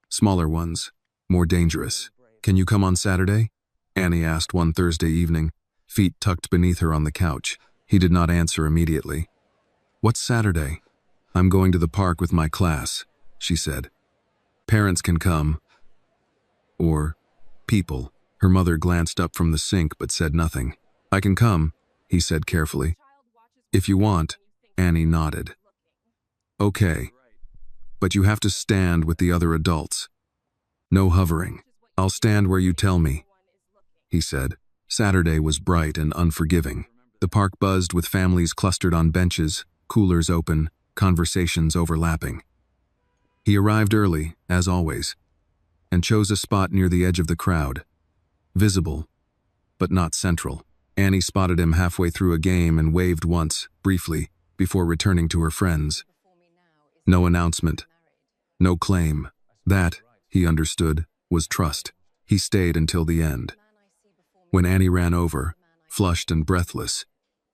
Smaller ones, more dangerous. "Can you come on Saturday?" Annie asked one Thursday evening. feet tucked beneath her on the couch. He did not answer immediately. "What's Saturday?" "I'm going to the park with my class," she said. "Parents can come." Or people. Her mother glanced up from the sink but said nothing. "I can come," he said carefully. "If you want." Annie nodded. "Okay, but you have to stand with the other adults. No hovering." "I'll stand where you tell me," he said. Saturday was bright and unforgiving. The park buzzed with families clustered on benches, coolers open, conversations overlapping. He arrived early, as always, and chose a spot near the edge of the crowd. Visible, but not central. Annie spotted him halfway through a game and waved once, briefly, before returning to her friends. No announcement. No claim. That, he understood, was trust. He stayed until the end. When Annie ran over, flushed and breathless,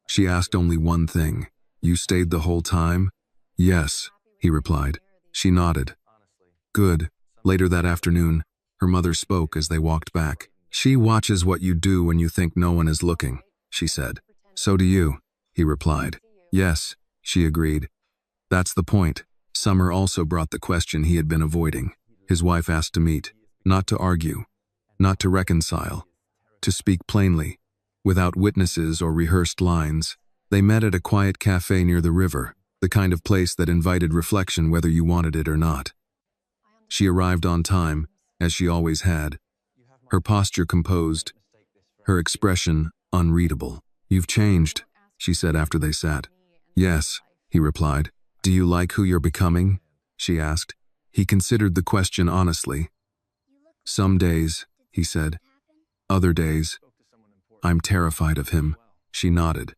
she asked only one thing. "You stayed the whole time?" "Yes," he replied. She nodded. "Good." Later that afternoon, her mother spoke as they walked back. "She watches what you do when you think no one is looking," she said. "So do you," he replied. "Yes," she agreed. That's the point. Summer also brought the question he had been avoiding. His wife asked to meet, not to argue, not to reconcile, to speak plainly, without witnesses or rehearsed lines. They met at a quiet cafe near the river, the kind of place that invited reflection whether you wanted it or not. She arrived on time, as she always had, her posture composed, her expression unreadable. "You've changed," she said after they sat. "Yes," he replied. "Do you like who you're becoming?" she asked. He considered the question honestly. "Some days," he said. "Other days, I'm terrified of him." She nodded.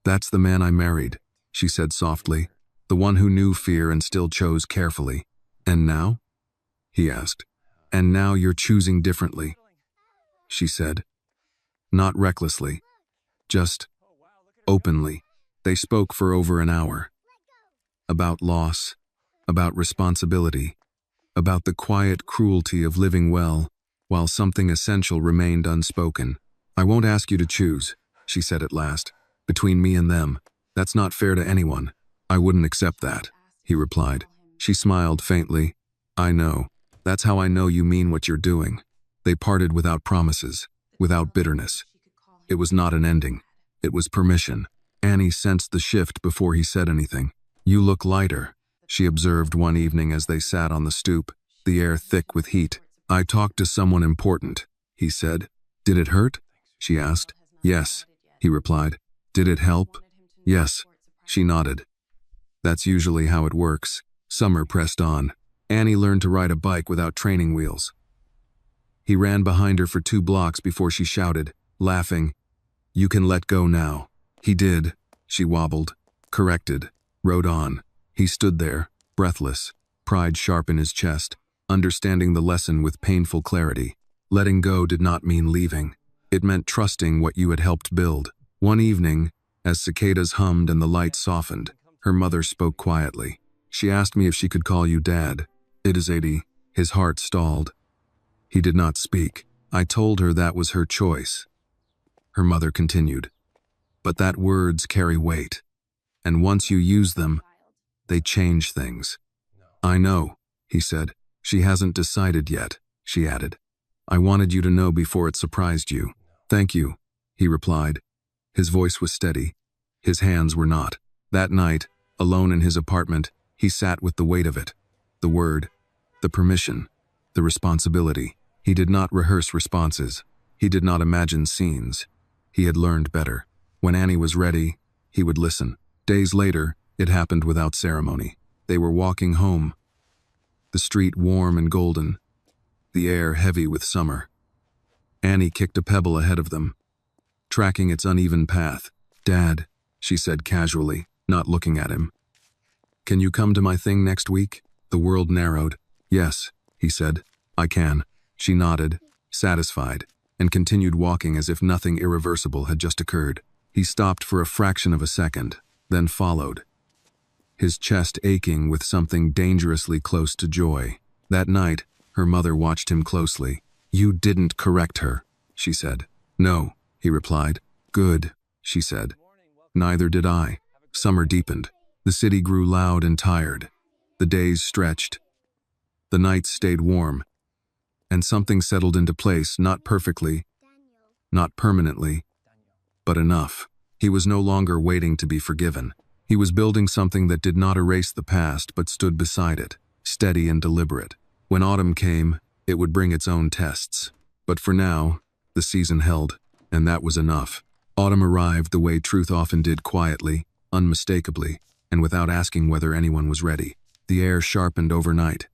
"That's the man I married," she said softly, "the one who knew fear and still chose carefully." "And now?" he asked. "And now you're choosing differently," she said. Not recklessly, just openly. They spoke for over an hour. About loss, about responsibility, about the quiet cruelty of living well, while something essential remained unspoken. "I won't ask you to choose," she said at last. "Between me and them. That's not fair to anyone." "I wouldn't accept that," he replied. She smiled faintly. "I know. That's how I know you mean what you're doing." They parted without promises, without bitterness. It was not an ending. It was permission. Annie sensed the shift before he said anything. "You look lighter," she observed one evening as they sat on the stoop, the air thick with heat. "I talked to someone important," he said. "Did it hurt?" she asked. "Yes," he replied. "Did it help?" "Yes," she nodded. "That's usually how it works." Summer pressed on. Annie learned to ride a bike without training wheels. He ran behind her for 2 blocks before she shouted, laughing, "You can let go now." He did. She wobbled, corrected, rode on. He stood there, breathless, pride sharp in his chest, understanding the lesson with painful clarity. Letting go did not mean leaving. It meant trusting what you had helped build. One evening, as cicadas hummed and the light softened, her mother spoke quietly. "She asked me if she could call you Dad." "It is 80. His heart stalled. He did not speak. "I told her that was her choice." Her mother continued. "But that words carry weight. And once you use them, they change things." "I know," he said. "She hasn't decided yet," she added. "I wanted you to know before it surprised you." "Thank you," he replied. His voice was steady. His hands were not. That night, alone in his apartment, he sat with the weight of it. The word, the permission, the responsibility. He did not rehearse responses. He did not imagine scenes. He had learned better. When Annie was ready, he would listen. Days later, it happened without ceremony. They were walking home, the street warm and golden, the air heavy with summer. Annie kicked a pebble ahead of them, tracking its uneven path. "Dad," she said casually, not looking at him. "Can you come to my thing next week?" The world narrowed. "Yes," he said. "I can." She nodded, satisfied, and continued walking as if nothing irreversible had just occurred. He stopped for a fraction of a second, then followed, his chest aching with something dangerously close to joy. That night, her mother watched him closely. "You didn't correct her," she said. "No," he replied. Good, she said. Neither did I. Summer deepened. The city grew loud and tired. The days stretched. The nights stayed warm. And something settled into place, not perfectly, not permanently, but enough. He was no longer waiting to be forgiven. He was building something that did not erase the past but stood beside it, steady and deliberate. When autumn came, it would bring its own tests. But for now, the season held, and that was enough. Autumn arrived the way truth often did, quietly, unmistakably, and without asking whether anyone was ready. The air sharpened overnight.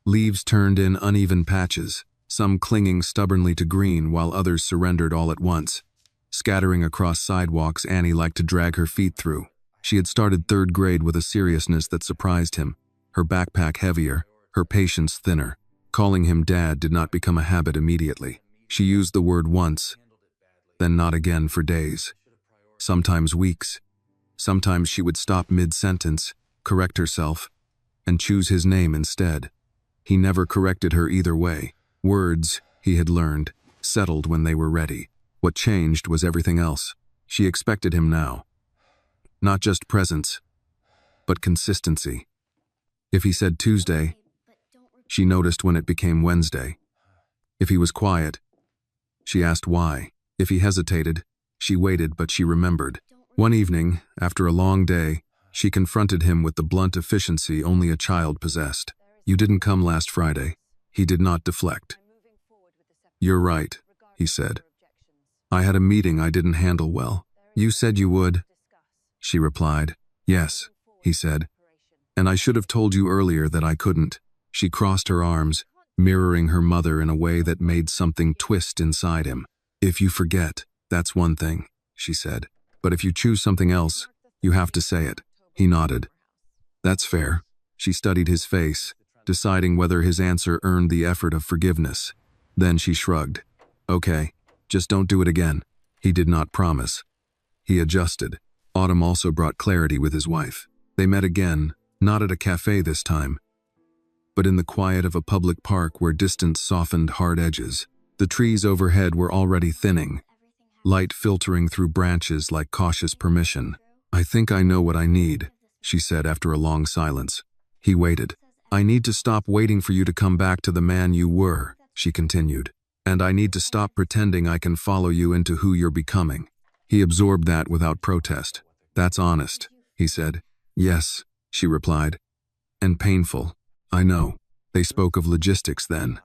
Leaves turned in uneven patches, some clinging stubbornly to green while others surrendered all at once. Scattering across sidewalks Annie liked to drag her feet through. She had started third grade with a seriousness that surprised him, her backpack heavier, her patience thinner. Calling him Dad did not become a habit immediately. She used the word once, then not again for days. Sometimes weeks. Sometimes she would stop mid-sentence, correct herself, and choose his name instead. He never corrected her either way. Words, he had learned, settled when they were ready. What changed was everything else. She expected him now. Not just presence, but consistency. If he said Tuesday, she noticed when it became Wednesday. If he was quiet, she asked why. If he hesitated, she waited, but she remembered. One evening, after a long day, she confronted him with the blunt efficiency only a child possessed. You didn't come last Friday. He did not deflect. You're right, he said. I had a meeting I didn't handle well. You said you would. She replied. Yes, he said. And I should have told you earlier that I couldn't. She crossed her arms, mirroring her mother in a way that made something twist inside him. If you forget, that's one thing, she said. But if you choose something else, you have to say it. He nodded. That's fair. She studied his face, deciding whether his answer earned the effort of forgiveness. Then she shrugged. Okay, just don't do it again. He did not promise. He adjusted. Autumn also brought clarity with his wife. They met again, not at a cafe this time, but in the quiet of a public park where distance softened hard edges. The trees overhead were already thinning, light filtering through branches like cautious permission. I think I know what I need, she said after a long silence. He waited. I need to stop waiting for you to come back to the man you were, she continued. And I need to stop pretending I can follow you into who you're becoming. He absorbed that without protest. That's honest, he said. Yes, she replied. And painful. I know. They spoke of logistics then.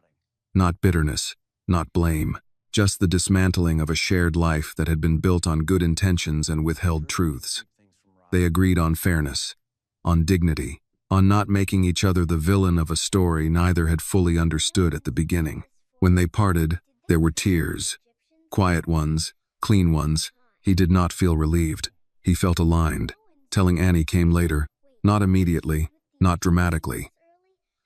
Not bitterness, not blame. Just the dismantling of a shared life that had been built on good intentions and withheld truths. They agreed on fairness, on dignity, on not making each other the villain of a story neither had fully understood at the beginning. When they parted, there were tears. Quiet ones, clean ones. He did not feel relieved. He felt aligned. Telling Annie came later, not immediately, not dramatically.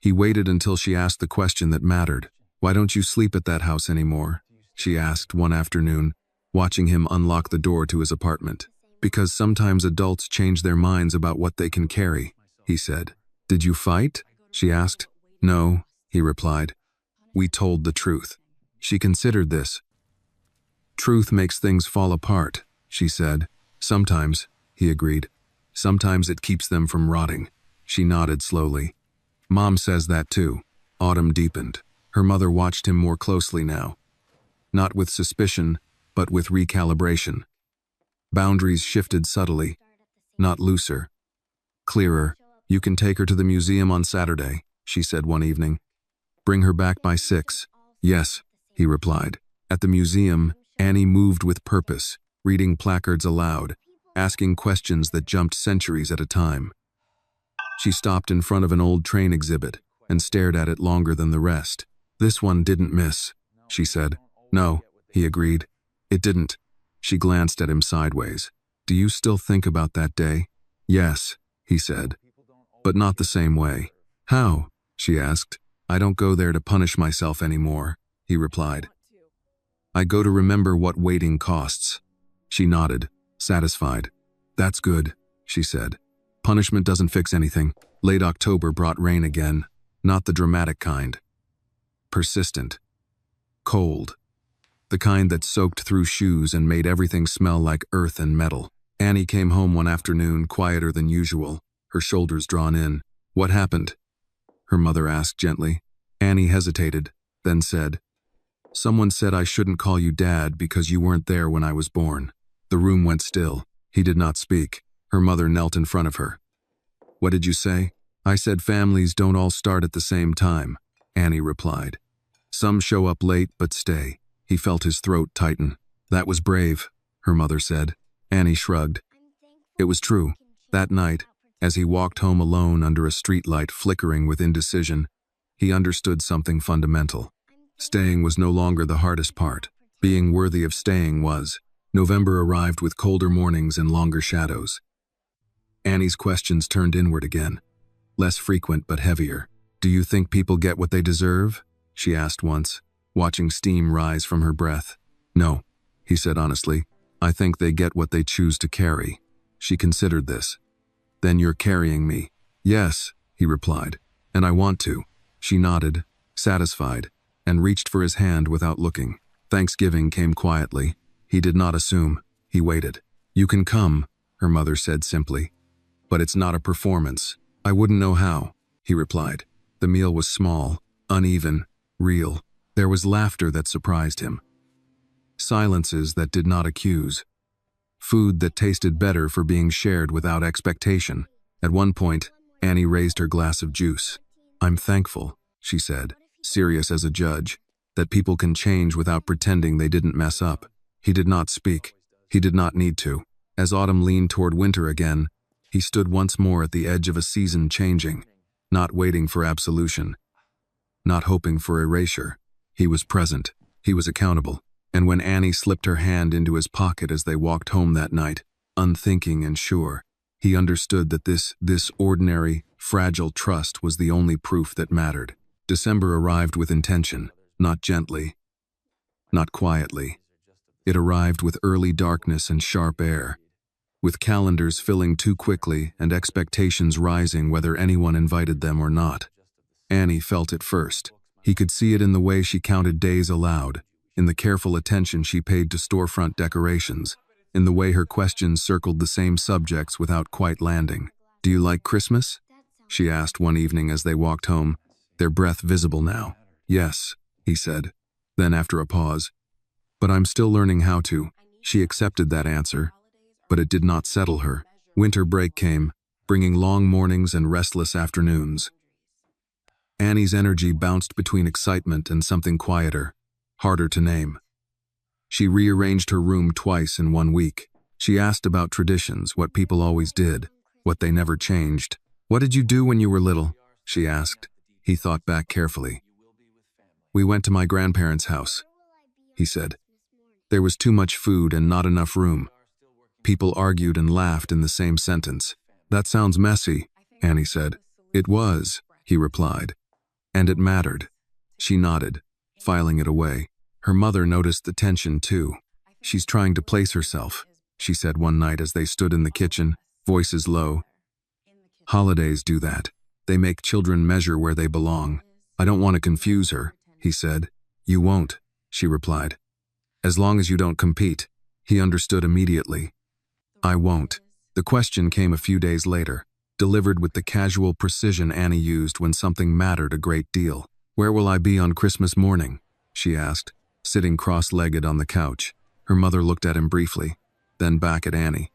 He waited until she asked the question that mattered. Why don't you sleep at that house anymore? She asked one afternoon, watching him unlock the door to his apartment. Because sometimes adults change their minds about what they can carry, he said. Did you fight? She asked. No, he replied. We told the truth. She considered this. Truth makes things fall apart, she said. Sometimes, he agreed. Sometimes it keeps them from rotting. She nodded slowly. Mom says that too. Autumn deepened. Her mother watched him more closely now. Not with suspicion, but with recalibration. Boundaries shifted subtly, not looser. Clearer. You can take her to the museum on Saturday, she said one evening. Bring her back by 6. Yes, he replied. At the museum, Annie moved with purpose, reading placards aloud, asking questions that jumped centuries at a time. She stopped in front of an old train exhibit and stared at it longer than the rest. This one didn't miss, she said. No, he agreed. It didn't. She glanced at him sideways. Do you still think about that day? Yes, he said. But not the same way. How? She asked. I don't go there to punish myself anymore, he replied. I go to remember what waiting costs. She nodded, satisfied. That's good, she said. Punishment doesn't fix anything. Late October brought rain again, not the dramatic kind. Persistent. Cold. the kind that soaked through shoes and made everything smell like earth and metal. Annie came home one afternoon, quieter than usual, her shoulders drawn in. "What happened?" her mother asked gently. Annie hesitated, then said, "Someone said I shouldn't call you Dad because you weren't there when I was born." The room went still. He did not speak. Her mother knelt in front of her. "What did you say?" "I said families don't all start at the same time," Annie replied. "Some show up late but stay." He felt his throat tighten. "That was brave," her mother said. Annie shrugged. It was true. That night, as he walked home alone under a streetlight flickering with indecision, he understood something fundamental. Staying was no longer the hardest part. Being worthy of staying was. November arrived with colder mornings and longer shadows. Annie's questions turned inward again. Less frequent but heavier. "Do you think people get what they deserve?" she asked once, watching steam rise from her breath. "No," he said honestly. "I think they get what they choose to carry." She considered this. "Then you're carrying me." "Yes," he replied, "and I want to." She nodded, satisfied, and reached for his hand without looking. Thanksgiving came quietly. He did not assume. He waited. "You can come," her mother said simply. "But it's not a performance." "I wouldn't know how," he replied. The meal was small, uneven, real. There was laughter that surprised him. Silences that did not accuse. Food that tasted better for being shared without expectation. At one point, Annie raised her glass of juice. "I'm thankful," she said, serious as a judge, "that people can change without pretending they didn't mess up." He did not speak. He did not need to. As autumn leaned toward winter again, he stood once more at the edge of a season changing, not waiting for absolution, not hoping for erasure. He was present. He was accountable. And when Annie slipped her hand into his pocket as they walked home that night, unthinking and sure, he understood that this ordinary, fragile trust was the only proof that mattered. December arrived with intention, not gently, not quietly. It arrived with early darkness and sharp air, with calendars filling too quickly and expectations rising whether anyone invited them or not. Annie felt it first. He could see it in the way she counted days aloud, in the careful attention she paid to storefront decorations, in the way her questions circled the same subjects without quite landing. "Do you like Christmas?" she asked one evening as they walked home, their breath visible now. "Yes," he said. Then after a pause, "But I'm still learning how to." She accepted that answer, but it did not settle her. Winter break came, bringing long mornings and restless afternoons. Annie's energy bounced between excitement and something quieter, harder to name. She rearranged her room twice in 1 week. She asked about traditions, what people always did, what they never changed. "What did you do when you were little?" she asked. He thought back carefully. "We went to my grandparents' house," he said. "There was too much food and not enough room." People argued and laughed in the same sentence. "That sounds messy," Annie said. "It was," he replied. "And it mattered." She nodded, filing it away. Her mother noticed the tension too. "She's trying to place herself," she said one night as they stood in the kitchen, voices low. "Holidays do that. They make children measure where they belong." "I don't want to confuse her," he said. "You won't," she replied. "As long as you don't compete." He understood immediately. "I won't." The question came a few days later, delivered with the casual precision Annie used when something mattered a great deal. "Where will I be on Christmas morning?" she asked, sitting cross-legged on the couch. Her mother looked at him briefly, then back at Annie.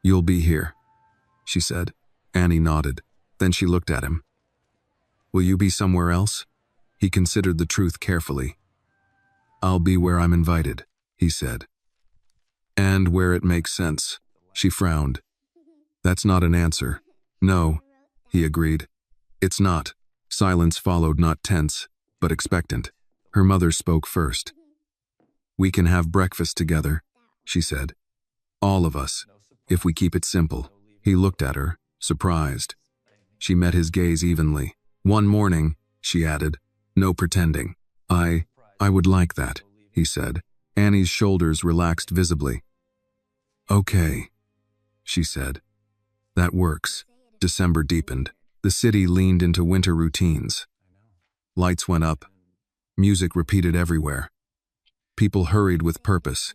"You'll be here," she said. Annie nodded. Then she looked at him. "Will you be somewhere else?" He considered the truth carefully. "I'll be where I'm invited," he said. "And where it makes sense." She frowned. "That's not an answer." "No," he agreed. "It's not." Silence followed, not tense, but expectant. Her mother spoke first. "We can have breakfast together," she said. "All of us, if we keep it simple." He looked at her, surprised. She met his gaze evenly. "One morning," she added, "no pretending." I would like that," he said. Annie's shoulders relaxed visibly. "Okay," she said. "That works." December deepened. The city leaned into winter routines. Lights went up. Music repeated everywhere. People hurried with purpose,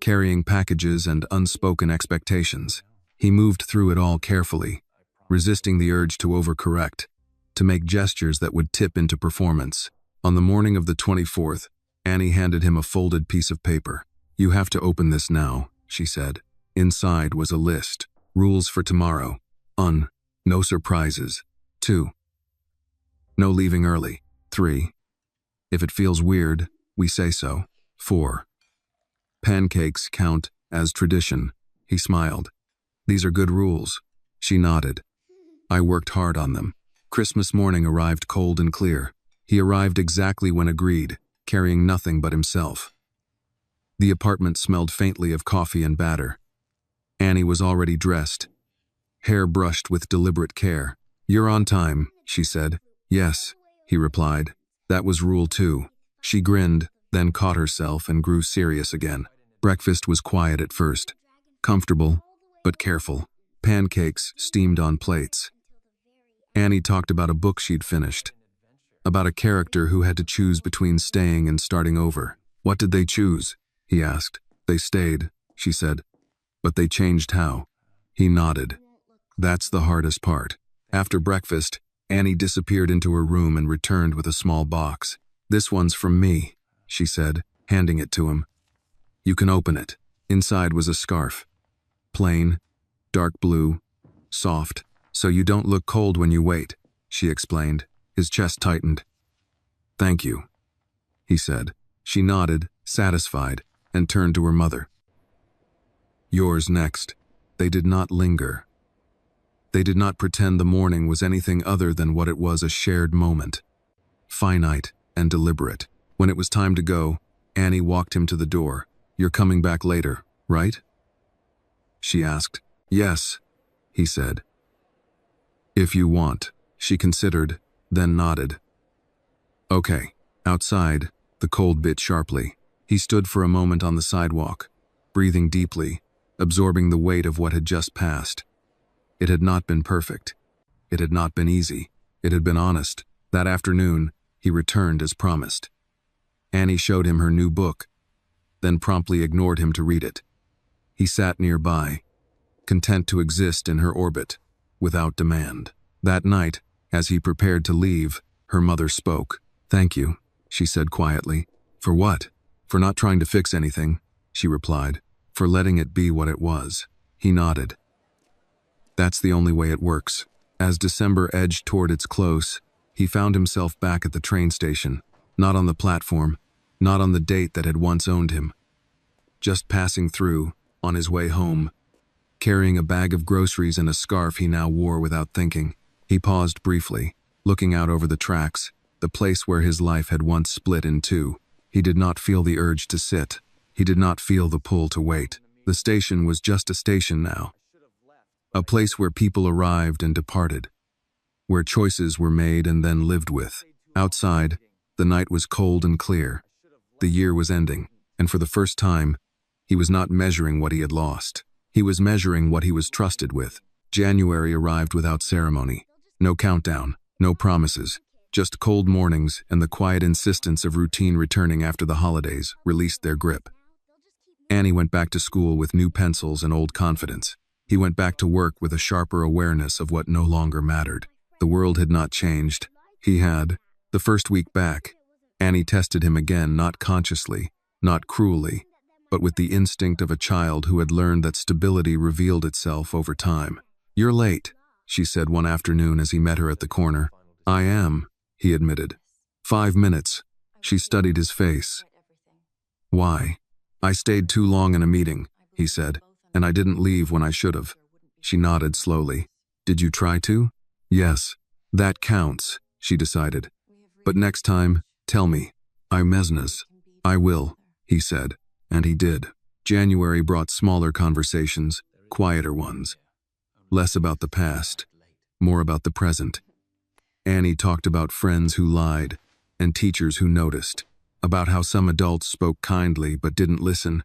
carrying packages and unspoken expectations. He moved through it all carefully, resisting the urge to overcorrect, to make gestures that would tip into performance. On the morning of the 24th, Annie handed him a folded piece of paper. "You have to open this now," she said. Inside was a list. Rules for tomorrow. 1. No surprises. 2. No leaving early. 3. If it feels weird, we say so. 4. Pancakes count as tradition. He smiled. "These are good rules." She nodded. "I worked hard on them." Christmas morning arrived cold and clear. He arrived exactly when agreed, carrying nothing but himself. The apartment smelled faintly of coffee and batter. Annie was already dressed, hair brushed with deliberate care. "You're on time," she said. "Yes," he replied. That was rule 2. She grinned, then caught herself and grew serious again. Breakfast was quiet at first, comfortable, but careful. Pancakes steamed on plates. Annie talked about a book she'd finished, about a character who had to choose between staying and starting over. "What did they choose?" he asked. "They stayed," she said. "But they changed how?" He nodded. "That's the hardest part." After breakfast, Annie disappeared into her room and returned with a small box. "This one's from me," she said, handing it to him. "You can open it." Inside was a scarf. Plain, dark blue, soft, "so you don't look cold when you wait," she explained. His chest tightened. "Thank you," he said. She nodded, satisfied, and turned to her mother. "Yours next." They did not linger. They did not pretend the morning was anything other than what it was, a shared moment. Finite and deliberate. When it was time to go, Annie walked him to the door. "You're coming back later, right?" she asked. "Yes," he said. "If you want." She considered, then nodded. "Okay." Outside, the cold bit sharply. He stood for a moment on the sidewalk, breathing deeply, absorbing the weight of what had just passed. It had not been perfect. It had not been easy. It had been honest. That afternoon, he returned as promised. Annie showed him her new book, then promptly ignored him to read it. He sat nearby, content to exist in her orbit, without demand. That night, as he prepared to leave, her mother spoke. "Thank you," she said quietly. "For what?" "For not trying to fix anything," she replied. "For letting it be what it was." He nodded. "That's the only way it works." As December edged toward its close, he found himself back at the train station, not on the platform, not on the date that had once owned him. Just passing through, on his way home, carrying a bag of groceries and a scarf he now wore without thinking. He paused briefly, looking out over the tracks, the place where his life had once split in two. He did not feel the urge to sit. He did not feel the pull to wait. The station was just a station now. A place where people arrived and departed, where choices were made and then lived with. Outside, the night was cold and clear. The year was ending, and for the first time, he was not measuring what he had lost. He was measuring what he was trusted with. January arrived without ceremony. No countdown, no promises. Just cold mornings and the quiet insistence of routine returning after the holidays released their grip. Annie went back to school with new pencils and old confidence. He went back to work with a sharper awareness of what no longer mattered. The world had not changed. He had. The first week back, Annie tested him again, not consciously, not cruelly, but with the instinct of a child who had learned that stability revealed itself over time. "You're late," she said one afternoon as he met her at the corner. "I am," he admitted. 5 minutes. She studied his face. "Why?" "I stayed too long in a meeting," he said, "and I didn't leave when I should have." She nodded slowly. "Did you try to?" "Yes." "That counts," she decided. "But next time, tell me." "I mesnes." "I will," he said, and he did. January brought smaller conversations, quieter ones. Less about the past, more about the present. Annie talked about friends who lied, and teachers who noticed, about how some adults spoke kindly but didn't listen,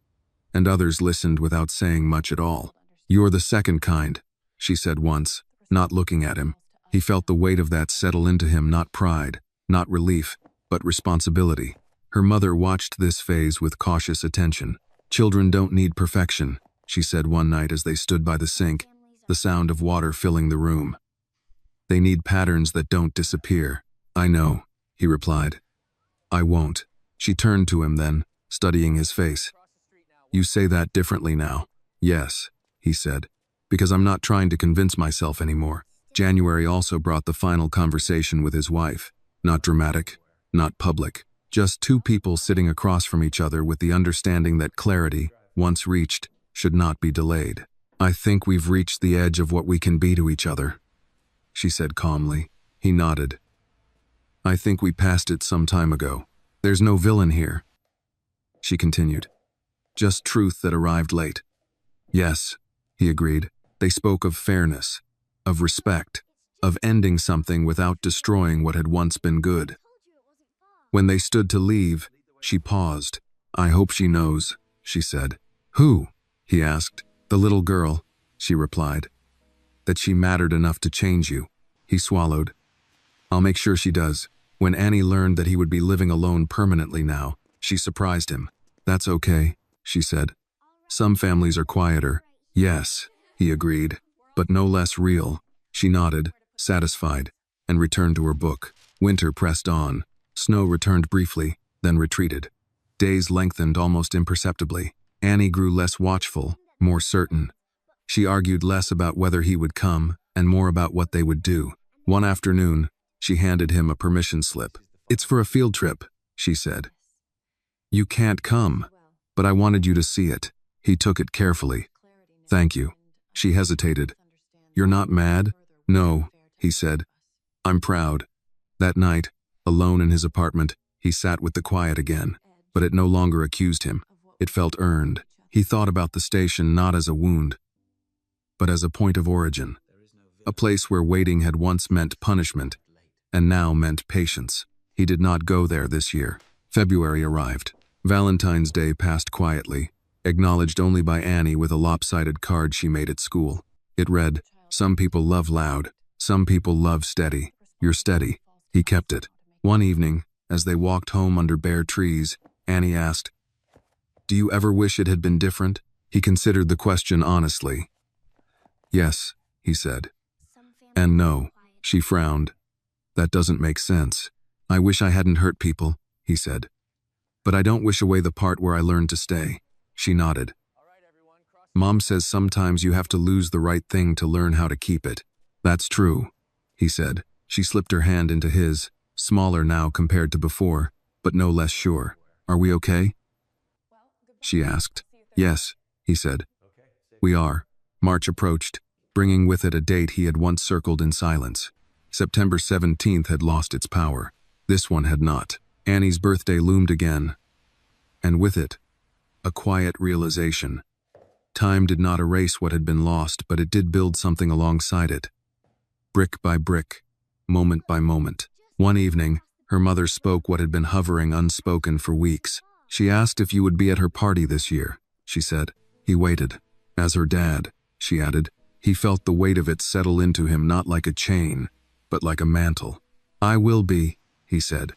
and others listened without saying much at all. "You're the second kind," she said once, not looking at him. He felt the weight of that settle into him, not pride, not relief, but responsibility. Her mother watched this phase with cautious attention. "Children don't need perfection," she said one night as they stood by the sink, the sound of water filling the room. "They need patterns that don't disappear." "I know," he replied. "I won't." She turned to him then, studying his face. "You say that differently now." "Yes," he said, "because I'm not trying to convince myself anymore." January also brought the final conversation with his wife. Not dramatic, not public, just two people sitting across from each other with the understanding that clarity, once reached, should not be delayed. "I think we've reached the edge of what we can be to each other," she said calmly. He nodded. "I think we passed it some time ago. There's no villain here," she continued. "Just truth that arrived late." "Yes," he agreed. They spoke of fairness, of respect, of ending something without destroying what had once been good. When they stood to leave, she paused. "I hope she knows," she said. "Who?" he asked. "The little girl," she replied. "That she mattered enough to change you." He swallowed. "I'll make sure she does." When Annie learned that he would be living alone permanently now, she surprised him. "That's okay," she said. "Some families are quieter." "Yes," he agreed, "but no less real." She nodded, satisfied, and returned to her book. Winter pressed on. Snow returned briefly, then retreated. Days lengthened almost imperceptibly. Annie grew less watchful, more certain. She argued less about whether he would come, and more about what they would do. One afternoon, she handed him a permission slip. "It's for a field trip," she said. "You can't come, but I wanted you to see it." He took it carefully. "Thank you." She hesitated. "You're not mad?" "No," he said. "I'm proud." That night, alone in his apartment, he sat with the quiet again, but it no longer accused him. It felt earned. He thought about the station not as a wound, but as a point of origin, a place where waiting had once meant punishment, and now meant patience. He did not go there this year. February arrived. Valentine's Day passed quietly, acknowledged only by Annie with a lopsided card she made at school. It read, "Some people love loud, some people love steady. You're steady." He kept it. One evening, as they walked home under bare trees, Annie asked, "Do you ever wish it had been different?" He considered the question honestly. "Yes," he said. "And no," she frowned. "That doesn't make sense." "I wish I hadn't hurt people," he said. "But I don't wish away the part where I learned to stay." She nodded. "Mom says sometimes you have to lose the right thing to learn how to keep it." "That's true," he said. She slipped her hand into his, smaller now compared to before, but no less sure. "Are we okay?" she asked. "Yes," he said. "We are." March approached, bringing with it a date he had once circled in silence. September 17th had lost its power. This one had not. Annie's birthday loomed again, and with it, a quiet realization. Time did not erase what had been lost, but it did build something alongside it. Brick by brick, moment by moment. One evening, her mother spoke what had been hovering unspoken for weeks. "She asked if you would be at her party this year," she said. He waited. "As her dad," she added. He felt the weight of it settle into him, not like a chain, but like a mantle. "I will be," he said.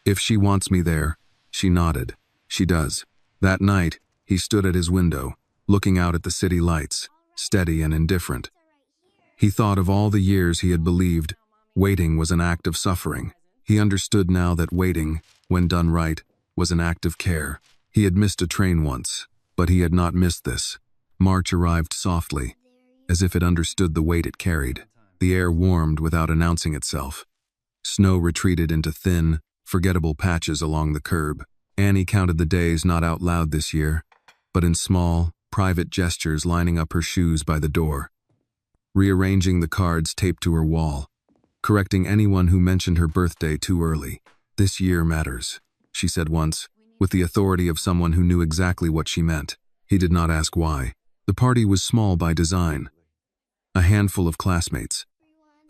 "If she wants me there." She nodded. "She does." That night, he stood at his window, looking out at the city lights, steady and indifferent. He thought of all the years he had believed waiting was an act of suffering. He understood now that waiting, when done right, was an act of care. He had missed a train once, but he had not missed this. March arrived softly, as if it understood the weight it carried. The air warmed without announcing itself. Snow retreated into thin, forgettable patches along the curb. Annie counted the days not out loud this year, but in small, private gestures, lining up her shoes by the door, rearranging the cards taped to her wall, correcting anyone who mentioned her birthday too early. "This year matters," she said once, with the authority of someone who knew exactly what she meant. He did not ask why. The party was small by design. A handful of classmates.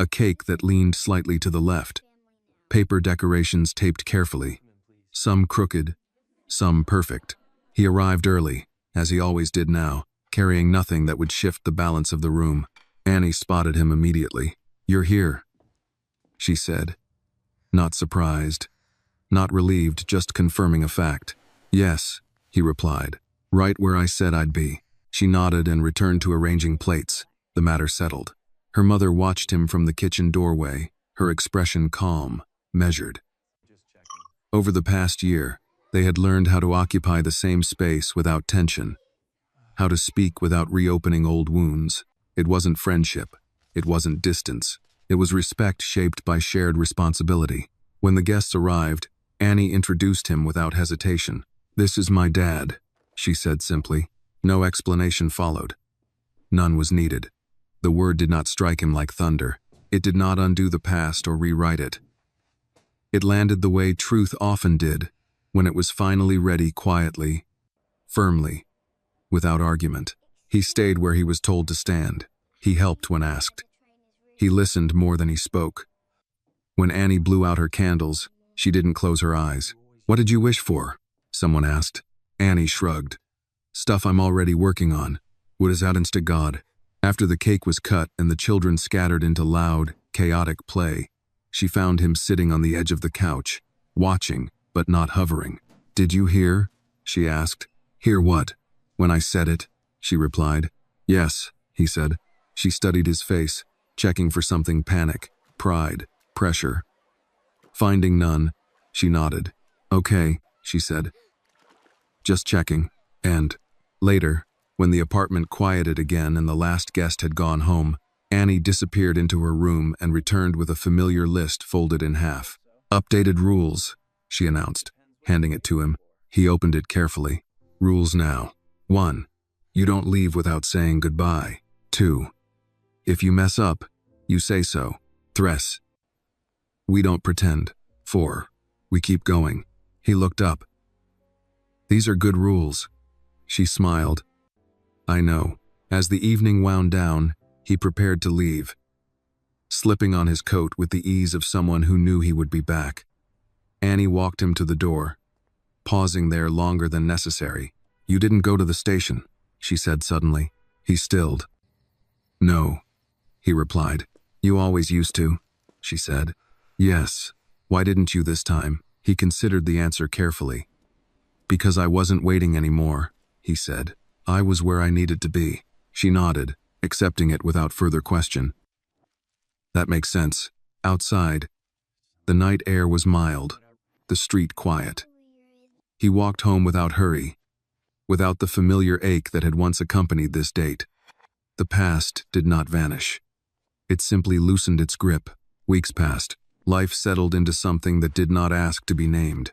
A cake that leaned slightly to the left. Paper decorations taped carefully. Some crooked, some perfect. He arrived early, as he always did now, carrying nothing that would shift the balance of the room. Annie spotted him immediately. "You're here," she said. Not surprised, not relieved, just confirming a fact. Yes, he replied. Right where I said I'd be. She nodded and returned to arranging plates. The matter settled. Her mother watched him from the kitchen doorway, her expression calm, measured. Over the past year, they had learned how to occupy the same space without tension, how to speak without reopening old wounds. It wasn't friendship. It wasn't distance. It was respect shaped by shared responsibility. When the guests arrived, Annie introduced him without hesitation. "This is my dad," she said simply. No explanation followed. None was needed. The word did not strike him like thunder. It did not undo the past or rewrite it. It landed the way truth often did, when it was finally ready, quietly, firmly, without argument. He stayed where he was told to stand. He helped when asked. He listened more than he spoke. When Annie blew out her candles, she didn't close her eyes. "What did you wish for?" someone asked. Annie shrugged. "Stuff I'm already working on. What is out to God." After the cake was cut and the children scattered into loud, chaotic play, she found him sitting on the edge of the couch, watching, but not hovering. "Did you hear?" she asked. "Hear what?" "When I said it," she replied. "Yes," he said. She studied his face, checking for something: panic, pride, pressure. Finding none, she nodded. "Okay," she said. "Just checking." And later, when the apartment quieted again and the last guest had gone home, Annie disappeared into her room and returned with a familiar list folded in half. "Updated rules," she announced, handing it to him. He opened it carefully. "Rules now. 1. You don't leave without saying goodbye. 2. If you mess up, you say so. 3. We don't pretend. 4. We keep going." He looked up. "These are good rules." She smiled. "I know." As the evening wound down, he prepared to leave, slipping on his coat with the ease of someone who knew he would be back. Annie walked him to the door, pausing there longer than necessary. "You didn't go to the station," she said suddenly. He stilled. "No," he replied. "You always used to," she said. "Yes. Why didn't you this time?" He considered the answer carefully. "Because I wasn't waiting anymore," he said. "I was where I needed to be." She nodded, accepting it without further question. "That makes sense." Outside, the night air was mild, the street quiet. He walked home without hurry, without the familiar ache that had once accompanied this date. The past did not vanish. It simply loosened its grip. Weeks passed. Life settled into something that did not ask to be named.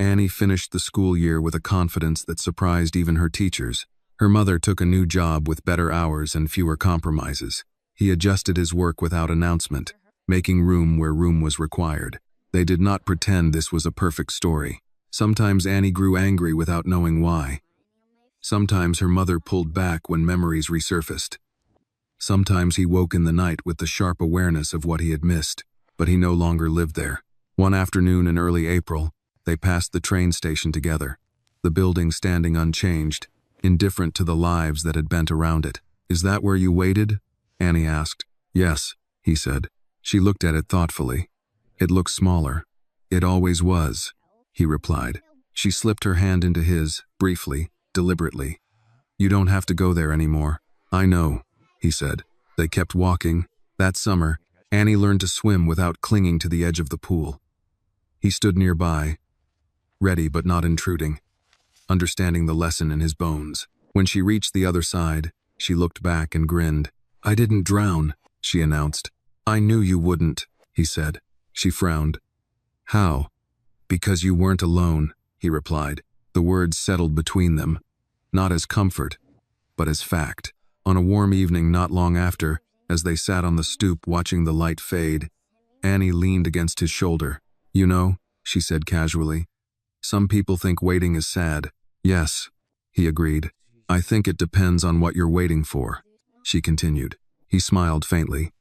Annie finished the school year with a confidence that surprised even her teachers. Her mother took a new job with better hours and fewer compromises. He adjusted his work without announcement, making room where room was required. They did not pretend this was a perfect story. Sometimes Annie grew angry without knowing why. Sometimes her mother pulled back when memories resurfaced. Sometimes he woke in the night with the sharp awareness of what he had missed, but he no longer lived there. One afternoon in early April, they passed the train station together, the building standing unchanged, indifferent to the lives that had bent around it. "Is that where you waited?" Annie asked. "Yes," he said. She looked at it thoughtfully. "It looks smaller." "It always was," he replied. She slipped her hand into his, briefly, deliberately. "You don't have to go there anymore." "I know," he said. They kept walking. That summer, Annie learned to swim without clinging to the edge of the pool. He stood nearby, ready but not intruding, understanding the lesson in his bones. When she reached the other side, she looked back and grinned. "I didn't drown," she announced. "I knew you wouldn't," he said. She frowned. "How?" "Because you weren't alone," he replied. The words settled between them, not as comfort, but as fact. On a warm evening not long after, as they sat on the stoop watching the light fade, Annie leaned against his shoulder. "You know," she said casually, "some people think waiting is sad." "Yes," he agreed. "I think it depends on what you're waiting for," she continued. He smiled faintly.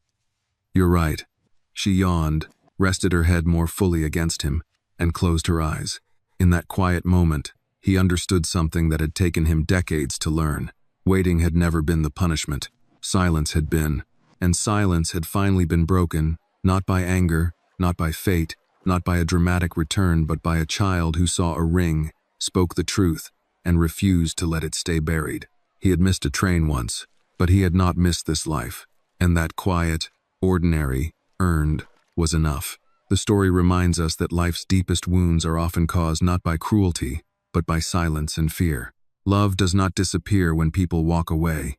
"You're right." She yawned, rested her head more fully against him, and closed her eyes. In that quiet moment, he understood something that had taken him decades to learn. Waiting had never been the punishment. Silence had been. And silence had finally been broken, not by anger, not by fate, not by a dramatic return but by a child who saw a ring, spoke the truth, and refused to let it stay buried. He had missed a train once, but he had not missed this life, and that quiet, ordinary, earned, was enough. The story reminds us that life's deepest wounds are often caused not by cruelty, but by silence and fear. Love does not disappear when people walk away.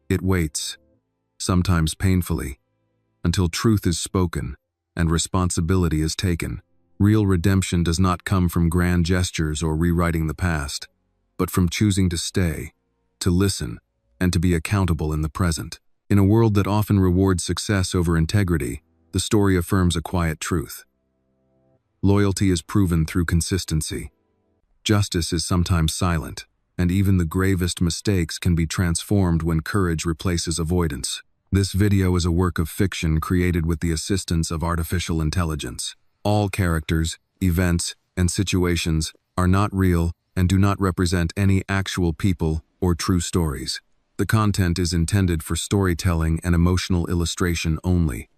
It waits, sometimes painfully, until truth is spoken and responsibility is taken. Real redemption does not come from grand gestures or rewriting the past, but from choosing to stay, to listen, and to be accountable in the present. In a world that often rewards success over integrity, the story affirms a quiet truth. Loyalty is proven through consistency. Justice is sometimes silent, and even the gravest mistakes can be transformed when courage replaces avoidance. This video is a work of fiction created with the assistance of artificial intelligence. All characters, events, and situations are not real and do not represent any actual people or true stories. The content is intended for storytelling and emotional illustration only.